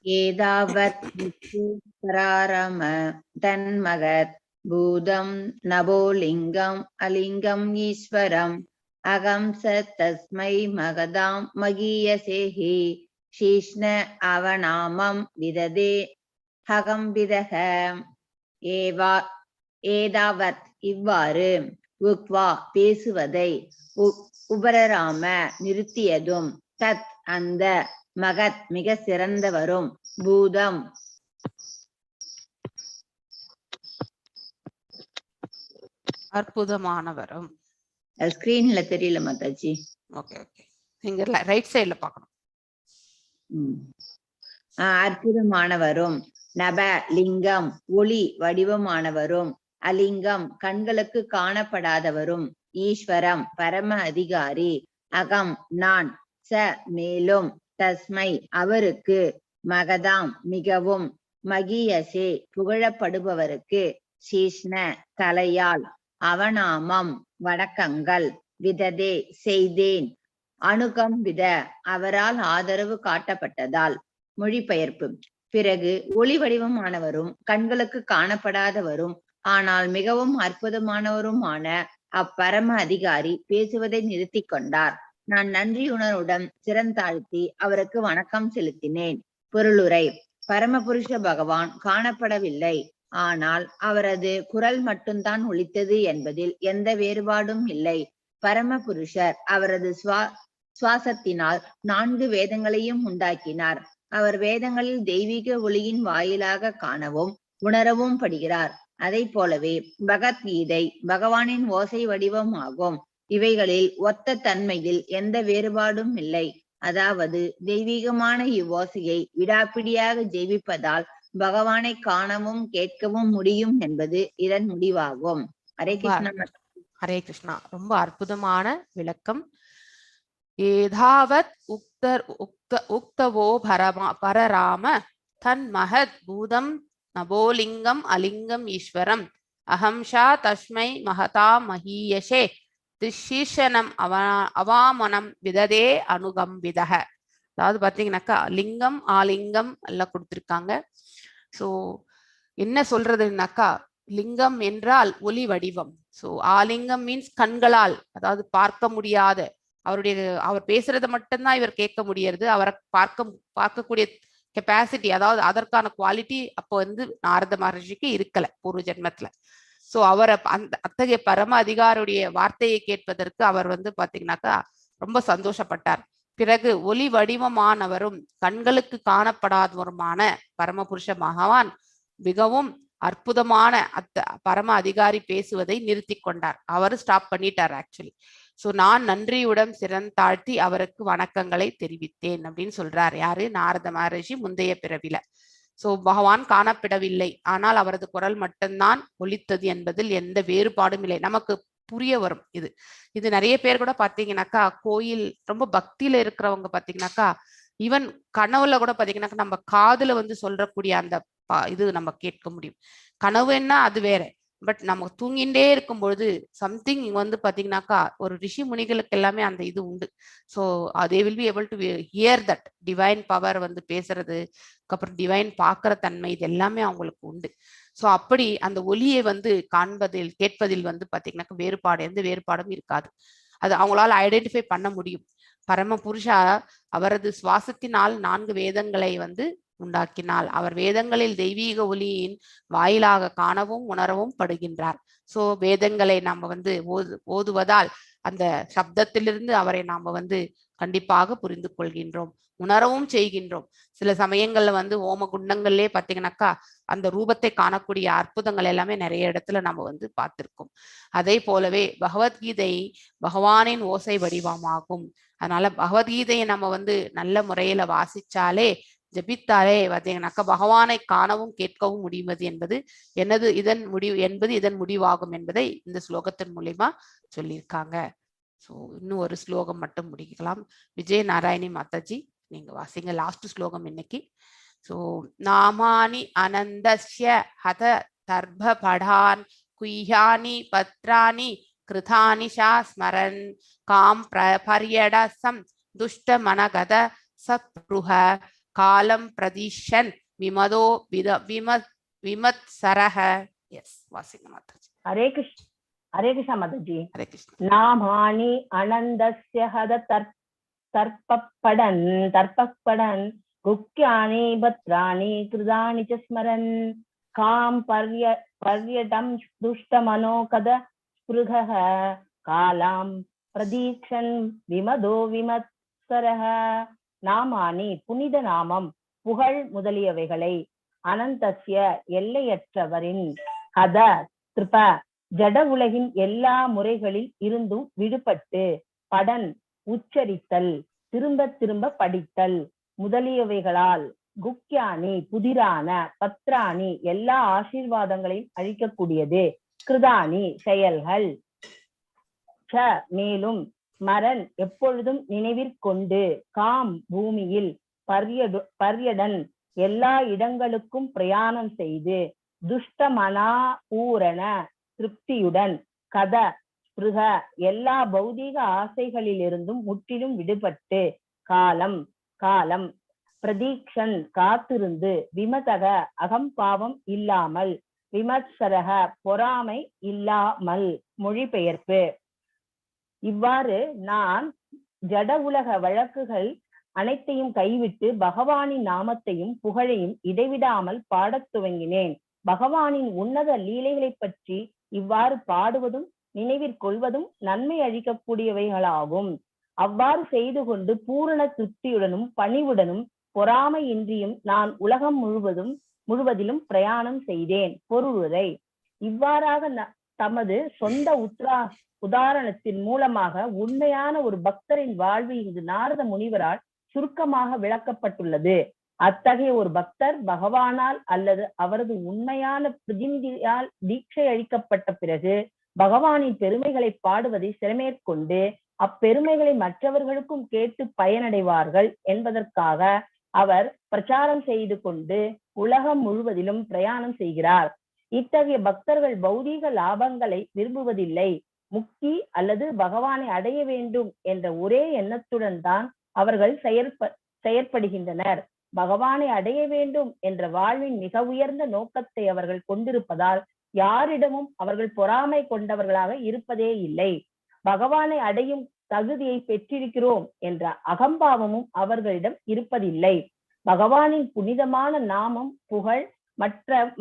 ஏதாவத் பராரம தன்மகத் பூதம் நபோலிங்கம் அலிங்கம் ஈஸ்வரம் அகம் ச தஸ்மை மகதாம் மகீயசேஹி ஷீஷ்ண அவநாமம் விததே ஹகம் விதஹ. ஏதாவத் இவ்வாறு, உக்வா பேசுவதை, உபரராம நிறுத்தியதும், தத் அந்த, மகத் மிக சிறந்தவரும், பூதம் அற்புதமானவரும். ஸ்கிரீன்ல தெரியல மாதாஜி. ஓகே ஓகே, இங்க ரைட் சைடுல பார்க்கணும். அற்புதமானவரும், நப லிங்கம் ஒளி வடிவமானவரும், அலிங்கம் கண்களுக்கு காணப்படாதவரும், ஈஸ்வரம் பரம அதிகாரி, அகம் நான், ச மேலும், தஸ்மை அவருக்கு, மகதாம் மிகவும், மகியசே புகழப்படுபவருக்கு, சீஷ்ண தலையால், அவநாமம் வணக்கங்கள், விததே செய்தேன், அனுகம் வித அவரால் ஆதரவு காட்டப்பட்டதால். மொழிபெயர்ப்பு. பிறகு ஒளி வடிவமானவரும் கண்களுக்கு காணப்படாதவரும் ஆனால் மிகவும் அற்புதமானவருமான அப்பரம அதிகாரி பேசுவதை நிறுத்தி கொண்டார். நான் நன்றியுணர்வுடன் சிறந்தாழ்த்தி அவருக்கு வணக்கம் செலுத்தினேன். பொருளுரை. பரமபுருஷ பகவான் காணப்படவில்லை, ஆனால் அவரது குரல் மட்டும்தான் ஒலித்தது என்பதில் எந்த வேறுபாடும் இல்லை. பரமபுருஷர் அவரது சுவாசத்தினால் 4 வேதங்களையும் உண்டாக்கினார். அவர் வேதங்களில் தெய்வீக ஒளியின் வாயிலாக காணவும் உணரவும் படுகிறார். அதை போலவே பகவத்கீதை பகவானின் ஓசை வடிவம் ஆகும். இவைகளில் ஒத்த தன்மையில் எந்த வேறுபாடும் இல்லை. அதாவது தெய்வீகமான இவ்வோசையை விடாப்பிடியாக ஜெயிப்பதால் பகவானை காணவும் கேட்கவும் முடியும் என்பது இதன் முடிவாகும். ஹரே கிருஷ்ணா. ஹரே கிருஷ்ணா. ரொம்ப அற்புதமான விளக்கம். ஏதாவத் உக்தவோ பரராம தன் மகத் பூதம் நபோலிங்கம் அலிங்கம் ஈஸ்வரம் அஹம்ஷா தஸ்மை மகதா மஹீயசே திஷீஷனம் அவாமனம் விததே அனுகம்பிதக. அதாவது பாத்தீங்கன்னாக்கா லிங்கம் ஆலிங்கம் எல்லாம் கொடுத்திருக்காங்க. சோ என்ன சொல்றதுன்னாக்கா, லிங்கம் என்றால் ஒளி வடிவம். சோ ஆலிங்கம் மீன்ஸ் கண்களால், அதாவது பார்க்க முடியாத, அவர் பேசுறதை மட்டும்தான் இவர் கேட்க முடியறது. அவரை பார்க்கக்கூடிய கெப்பாசிட்டி, அதாவது அதற்கான குவாலிட்டி அப்போ நாரத மகர்ஷிக்கு இருக்கல பூர்வ ஜென்மத்துல. சோ அவரை அத்தகைய பரம அதிகாரியுடைய வார்த்தையை கேட்பதற்கு அவர் பாத்தீங்கன்னாக்கா ரொம்ப சந்தோஷப்பட்டார். பிறகு ஒளி வடிவமானவரும் கண்களுக்கு காணப்படாதவருமான பரமபுருஷ பகவான் மிகவும் அற்புதமான பரம அதிகாரி பேசுவதை நிறுத்தி கொண்டார். அவர் ஸ்டாப் பண்ணிட்டார் ஆக்சுவலி. சோ நான் நன்றியுடன் சிறந்தாழ்த்தி அவருக்கு வணக்கங்களை தெரிவித்தேன் அப்படின்னு சொல்றார். யாரு? நாரத மகரிஷி முந்தைய பிறவில. சோ பகவான் காணப்படவில்லை, ஆனால் அவரது குரல் மட்டும்தான் ஒலித்தது என்பதில் எந்த வேறுபாடும் இல்லை. நமக்கு புரிய வரும். இது நிறைய பேர் கூட பாத்தீங்கன்னாக்கா, கோயில் ரொம்ப பக்தியில இருக்கிறவங்க பாத்தீங்கன்னாக்கா, ஈவன் கனவுல கூட பாத்தீங்கன்னாக்கா நம்ம காதுல சொல்றக்கூடிய அந்த இது நம்ம கேட்க முடியும். கனவுன்னா அது வேற. பட் நம்ம தூங்கிண்டே இருக்கும் பொழுது சம்திங் பாத்தீங்கன்னாக்கா, ஒரு ரிஷி முனிகளுக்கு எல்லாமே அந்த இது உண்டு. So they will be able to hear that divine power பேசுறது, அப்புறம் டிவைன் பார்க்கிற தன்மை, இது எல்லாமே அவங்களுக்கு உண்டு. ஸோ அப்படி அந்த ஒலியை காண்பதில் கேட்பதில் பாத்தீங்கன்னாக்கா வேறுபாடு, எந்த வேறுபாடும் இருக்காது. அது அவங்களால ஐடென்டிஃபை பண்ண முடியும். பரம புருஷா அவரது சுவாசத்தினால் 4 வேதங்களை உண்டாக்கினால் அவர் வேதங்களில் தெய்வீக ஒளியின் வாயிலாக காணவும் உணரவும் படுகின்றார். சோ வேதங்களை நாம ஓதுவதால் அந்த சப்தத்திலிருந்து அவரை நாம கண்டிப்பாக புரிந்து கொள்கின்றோம், உணரவும் செய்கின்றோம். சில சமயங்கள்ல ஓம குண்டங்கள்லயே பாத்தீங்கன்னாக்கா அந்த ரூபத்தை காணக்கூடிய அற்புதங்கள் எல்லாமே நிறைய இடத்துல நம்ம பார்த்திருக்கோம். அதே போலவே பகவத்கீதை பகவானின் ஓசை வடிவமாகும். அதனால பகவத்கீதையை நம்ம நல்ல முறையில வாசிச்சாலே, ஜபித்தாலே பார்த்தீங்கன்னாக்கா பகவானை காணவும் கேட்கவும் முடிவது என்பது இதன் முடிவாகும் என்பதை இந்த ஸ்லோகத்தின் மூலியமா சொல்லியிருக்காங்க. ஸோ இன்னும் ஒரு ஸ்லோகம் மட்டும் முடிக்கலாம். விஜய நாராயணி மாதாஜி நீங்க வாசிங்க லாஸ்ட் ஸ்லோகம் இன்னைக்கு. ஸோ நாமானி அனந்தஸ்ய ஹத தர்ப படான் குய்யானி பத்ராணி கிருதானி ஷா ஸ்மரன் காம் பர்யடசம் துஷ்ட மனகத சப்ருஹ காலம் பிரதிஷன் விமதோ விமத்சரஹ. எஸ் வாசிங்க மாதாஜி. ஹரே கிருஷ்ண. ஹரே கிருஷ்ணா மாதாஜி. ஹரே கிருஷ்ண. நாமானி அனந்தஸ்ய ஹத தர்ப்பப்படன் குக்யானி பத்ராணி கிருதானி ச ஸ்மரன் காம் பர்யடம் துஷ்டமனோ கத ஸ்பிருஹ காலாம் பிரதீக்ஷன் விமதோ விமத்சரஹ. நாமானி புனித நாமம், புகழ் முதலியவைகளை, அனந்தஸ்ய எல்லையற்றவரின், ஹத திருப்ப ஜட உலகின் எல்லா முறைகளில் இருந்தும் விடுபட்டு, படன் உச்சரித்தல், திரும்ப திரும்ப படித்தல் முதலியவைகளால், குக்யானி புதிரான, பத்ராணி எல்லா ஆசீர்வாதங்களையும் அழிக்கக்கூடியது, கிருதானி செயல்கள், ச மேலும், ஸ்மரன் எப்பொழுதும் நினைவிற்கொண்டு, காம் பூமியில், பர்யடன் எல்லா இடங்களுக்கும் பிரயாணம் செய்து, துஷ்டமனா பூரண திருப்தியுடன், கத ஸ்பிருக எல்லா பௌதீக ஆசைகளிலிருந்தும் முற்றிலும் விடுபட்டு, காலம் பிரதீக்ஷன் காத்திருந்து, விமதக அகம்பாவம் இல்லாமல், விமத்சரக பொறாமை இல்லாமல். மொழிபெயர்ப்பு. இவ்வாறு நான் ஜட உலக வழக்குகள் அனைத்தையும் கைவிட்டு பகவானின் நாமத்தையும் புகழையும் இடைவிடாமல் பாடத் துவங்கினேன். பகவானின் உன்னத லீலைகளை பற்றி இவ்வாறு பாடுவதும் நினைவிற்கொள்வதும் நன்மை அளிக்கக்கூடியவைகளாகும். அவ்வாறு செய்து கொண்டு பூரண திருப்தியுடனும் பணிவுடனும் பொறாமையின்றியும் நான் உலகம் முழுவதிலும் பிரயாணம் செய்தேன். பொருளுரை: இவ்வாறாக தமது சொந்த உதாரணத்தின் மூலமாக உண்மையான ஒரு பக்தரின் வாழ்வு இங்கு நாரத முனிவரால் சுருக்கமாக விளக்கப்பட்டுள்ளது. அத்தகைய ஒரு பக்தர் பகவானால் அல்லது அவரது உண்மையான பிரதிநிதியால் தீட்சை அளிக்கப்பட்ட பிறகு பகவானின் பெருமைகளை பாடுவதை சிறமேற்கொண்டு அப்பெருமைகளை மற்றவர்களுக்கும் கேட்டு பயனடைவார்கள் என்பதற்காக அவர் பிரச்சாரம் செய்து கொண்டு உலகம் முழுவதிலும் பிரயாணம் செய்கிறார். இத்தகைய பக்தர்கள் பௌதீக லாபங்களை விரும்புவதில்லை. முக்தி அல்லது பகவானை அடைய வேண்டும் என்ற ஒரே எண்ணத்துடன் தான் அவர்கள் செயற்படுகின்றனர். பகவானை அடைய வேண்டும் என்ற வாழ்வின் மிக உயர்ந்த நோக்கத்தை அவர்கள் கொண்டிருப்பதால் யாரிடமும் அவர்கள் பொறாமை கொண்டவர்களாக இருப்பதே இல்லை. பகவானை அடையும் தகுதியை பெற்றிருக்கிறோம் என்ற அகம்பாவமும் அவர்களிடம் இருப்பதில்லை. பகவானின் புனிதமான நாமம், புகழ்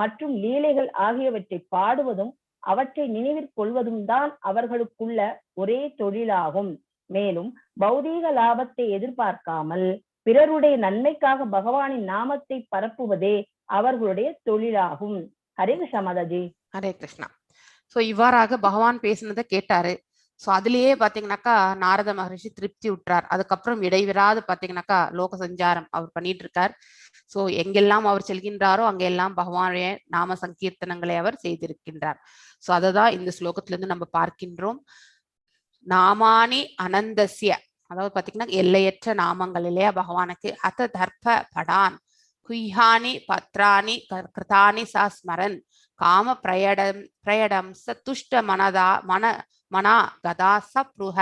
மற்றும் லீலைகள் ஆகியவற்றை பாடுவதும் அவற்றை நினைவிற்கொள்வதும் தான் அவர்களுக்குள்ள ஒரே தொழிலாகும். மேலும் பௌதீக லாபத்தை எதிர்பார்க்காமல் பிறருடைய நன்மைக்காக பகவானின் நாமத்தை பரப்புவதே அவர்களுடைய தொழிலாகும். ஹரே கிருஷ்ணா மாதாஜி. ஹரே கிருஷ்ணா. சோ இவ்வாறாக பகவான் பேசினதை கேட்டாரு. சோ அதுலயே பாத்தீங்கன்னாக்கா நாரத மகரிஷி திருப்தி விட்டுறார். அதுக்கப்புறம் இடைவிடாது பாத்தீங்கன்னாக்கா லோக சஞ்சாரம் அவர் பண்ணிட்டு இருக்கார். சோ எங்கெல்லாம் அவர் செல்கின்றாரோ அங்கெல்லாம் பகவானுடைய நாம சங்கீர்த்தனங்களை அவர் செய்திருக்கின்றார். சோ அததான் இந்த ஸ்லோகத்துல இருந்து நம்ம பார்க்கின்றோம். நாமானி அனந்தஸ்ய, அதாவது பாத்தீங்கன்னா எல்லையற்ற நாமங்கள் இல்லையா பகவானுக்கு. ஹத தர்ப்ப படான் குய்யானி பத்ராணி கிருதானி சா ஸ்மரன் காம பிரயடம் சதுஷ்ட மனா கதா சப்ருஹ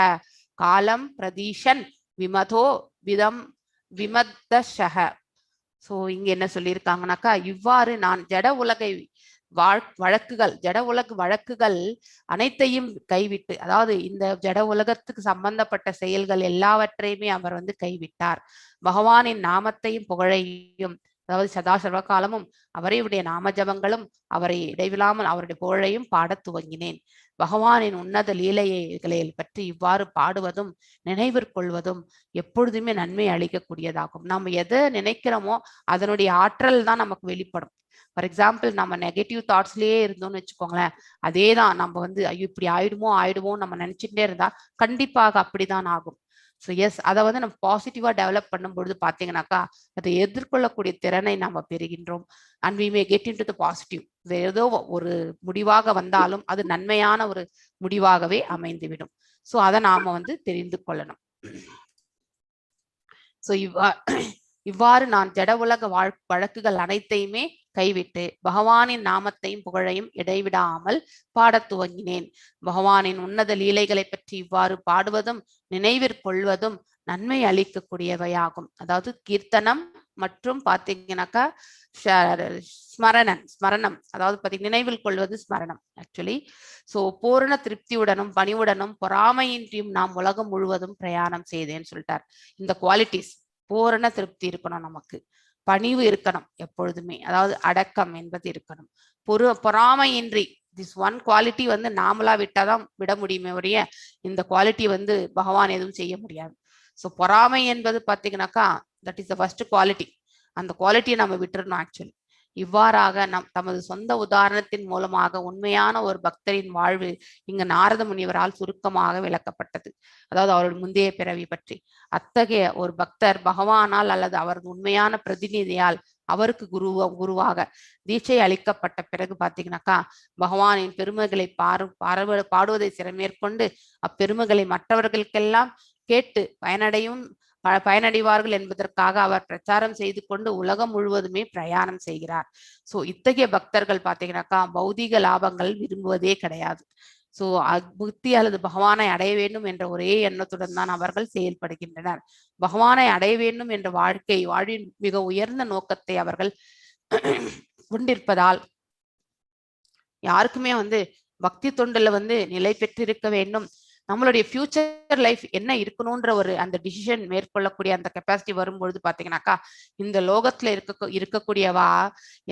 காலம் பிரதீஷன் விமதோ விமத்தஷஹ. சோ இங்க என்ன சொல்லியிருக்காங்கன்னாக்கா, இவ்வாறு நான் ஜட உலக வழக்குகள் அனைத்தையும் கைவிட்டு, அதாவது இந்த ஜட உலகத்துக்கு சம்பந்தப்பட்ட செயல்கள் எல்லாவற்றையுமே அவர் கைவிட்டார். பகவானின் நாமத்தையும் புகழையும், அதாவது சதா சர்வகாலமும் அவரையுடைய நாம ஜபங்களும் அவரை இடைவிடாமல் அவருடைய புகழையும் பாடத் துவங்கினேன். பகவானின் உன்னத லீலைகளை பற்றி இவ்வாறு பாடுவதும் நினைவிற்கொள்வதும் எப்பொழுதுமே நன்மை அளிக்கக்கூடியதாகும். நம்ம எதை நினைக்கிறோமோ அதனுடைய ஆற்றல் தான் நமக்கு வெளிப்படும். ஃபார் எக்ஸாம்பிள், நம்ம நெகட்டிவ் தாட்ஸ்லயே இருந்தோம்னு வச்சுக்கோங்களேன், அதே தான் நம்ம ஐயோ இப்படி ஆயிடுமோ நம்ம நினைச்சுட்டே இருந்தா கண்டிப்பாக அப்படிதான் ஆகும். ஸோ எஸ், அதை நம்ம பாசிட்டிவா டெவலப் பண்ணும் பொழுது பார்த்தீங்கன்னாக்கா அதை எதிர்கொள்ளக்கூடிய திறனை நம்ம பெறுகின்றோம். And we may get into the positive. ஏதோ ஒரு முடிவாக வந்தாலும் அது நன்மையான ஒரு முடிவாகவே அமைந்துவிடும். ஸோ அதை நாம தெரிந்து கொள்ளணும். ஸோ இவ்வாறு நான் ஜட உலக வழக்குகள் அனைத்தையுமே கைவிட்டு பகவானின் நாமத்தையும் புகழையும் இடைவிடாமல் பாடத் துவங்கினேன். பகவானின் உன்னத லீலைகளை பற்றி இவ்வாறு பாடுவதும் நினைவிற்கொள்வதும் நன்மை அளிக்கக்கூடியவையாகும். அதாவது கீர்த்தனம் மற்றும் பாத்தீங்கன்னாக்கா ஸ்மரணம், அதாவது பாத்தீங்கன்னா நினைவில் கொள்வது ஸ்மரணம் ஆக்சுவலி. சோ பூரண திருப்தியுடனும் பணிவுடனும் பொறாமையின்றியும் நாம் உலகம் முழுவதும் பிரயாணம் செய்தேன்னு சொல்லிட்டார். இந்த குவாலிட்டிஸ், பூரண திருப்தி இருக்கணும், நமக்கு பணிவு இருக்கணும் எப்பொழுதுமே, அதாவது அடக்கம் என்பது இருக்கணும், பொறாமையின்றி. திஸ் ஒன் குவாலிட்டி நாமளா விட்டாதான் விட முடியுமே ஒழிய இந்த குவாலிட்டி பகவான் எதுவும் செய்ய முடியாது. ஸோ பொறாமை என்பது பார்த்தீங்கன்னாக்கா that is the first quality. அந்த குவாலிட்டியை நம்ம விட்டுறணும் ஆக்சுவலி. இவ்வாறாக தமது சொந்த உதாரணத்தின் மூலமாக உண்மையான ஒரு பக்தரின் வாழ்வு இங்கு நாரத முனிவரால் சுருக்கமாக விளக்கப்பட்டது. அதாவது அவருடைய முந்தைய பிறவி பற்றி. அத்தகைய ஒரு பக்தர் பகவானால் அல்லது அவரது உண்மையான பிரதிநிதியால் அவருக்கு குருவாக தீட்சை அளிக்கப்பட்ட பிறகு பார்த்தீங்கன்னாக்கா பகவானின் பெருமைகளை பாடுவதை சிறமேற்கொண்டு அப்பெருமைகளை மற்றவர்களுக்கெல்லாம் கேட்டு பயனடைவார்கள் என்பதற்காக அவர் பிரச்சாரம் செய்து கொண்டு உலகம் முழுவதுமே பிரயாணம் செய்கிறார். சோ இத்தகைய பக்தர்கள் பார்த்தீங்கன்னாக்கா பௌதீக லாபங்கள் விரும்புவதே கிடையாது. சோ புக்தி அல்லது பகவானை அடைய வேண்டும் என்ற ஒரே எண்ணத்துடன் தான் அவர்கள் செயல்படுகின்றனர். பகவானை அடைய வேண்டும் என்ற வாழ்வின் மிக உயர்ந்த நோக்கத்தை அவர்கள் கொண்டிருப்பதால் யாருக்குமே பக்தி தொண்டுல நிலை பெற்றிருக்க வேண்டும், நம்மளுடைய ஃபியூச்சர் லைஃப் என்ன இருக்கணும்ன்ற ஒரு அந்த டிசிஷன் மேற்கொள்ளக்கூடிய அந்த கெப்பாசிட்டி வரும்பொழுது பாத்தீங்கன்னாக்கா, இந்த லோகத்துல இருக்கக்கூடியவா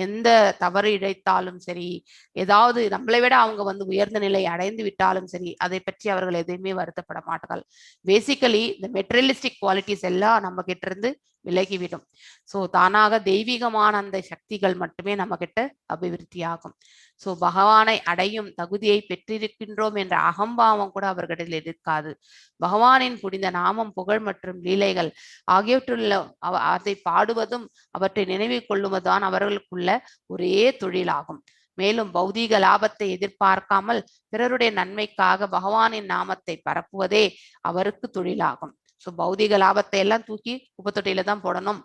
எந்த தவறு இழைத்தாலும் சரி, ஏதாவது நம்மளை விட அவங்க வந்து உயர்ந்த நிலை அடைந்து விட்டாலும் சரி, அதை பற்றி அவர்கள் எதையுமே வருத்தப்பட மாட்டார்கள். பேசிக்கலி இந்த மெட்டீரியலிஸ்டிக் குவாலிட்டிஸ் எல்லாம் நம்ம கிட்ட இருந்து விலகிவிடும். சோ தானாக தெய்வீகமான அந்த சக்திகள் மட்டுமே நம்ம கிட்ட அபிவிருத்தி ஆகும். சோ பகவானை அடையும் தகுதியை பெற்றிருக்கின்றோம் என்ற அகம்பாவம் கூட அவர்களில் இருக்காது. பகவானின் புனித நாமம், புகழ் மற்றும் லீலைகள் ஆகியவற்றுள்ள அதை பாடுவதும் அவற்றை நினைவில் கொள்ளுவதுதான் அவர்களுக்குள்ள ஒரே தொழிலாகும். மேலும் பௌதீக லாபத்தை எதிர்பார்க்காமல் பிறருடைய நன்மைக்காக பகவானின் நாமத்தை பரப்புவதே அவருக்கு தொழிலாகும். ஸோ பௌதிக லாபத்தை எல்லாம் தூக்கி குப்பத்தொட்டியில தான் போடணும்.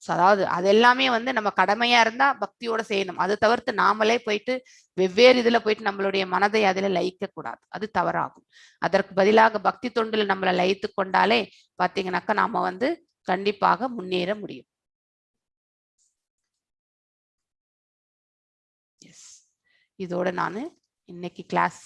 ஸோ அதாவது அது எல்லாமே வந்து நம்ம கடமையா இருந்தா பக்தியோட செய்யணும். அது தவிர்த்து நாமளே போயிட்டு வெவ்வேறு இதுல போயிட்டு நம்மளுடைய மனதை அதுல லயிக்க கூடாது, அது தவறாகும். அதற்கு பதிலாக பக்தி தொண்டில் நம்மளை லயித்து கொண்டாலே பாத்தீங்கன்னாக்கா நாம வந்து கண்டிப்பாக முன்னேற முடியும். இதோட நான் இன்னைக்கு கிளாஸ்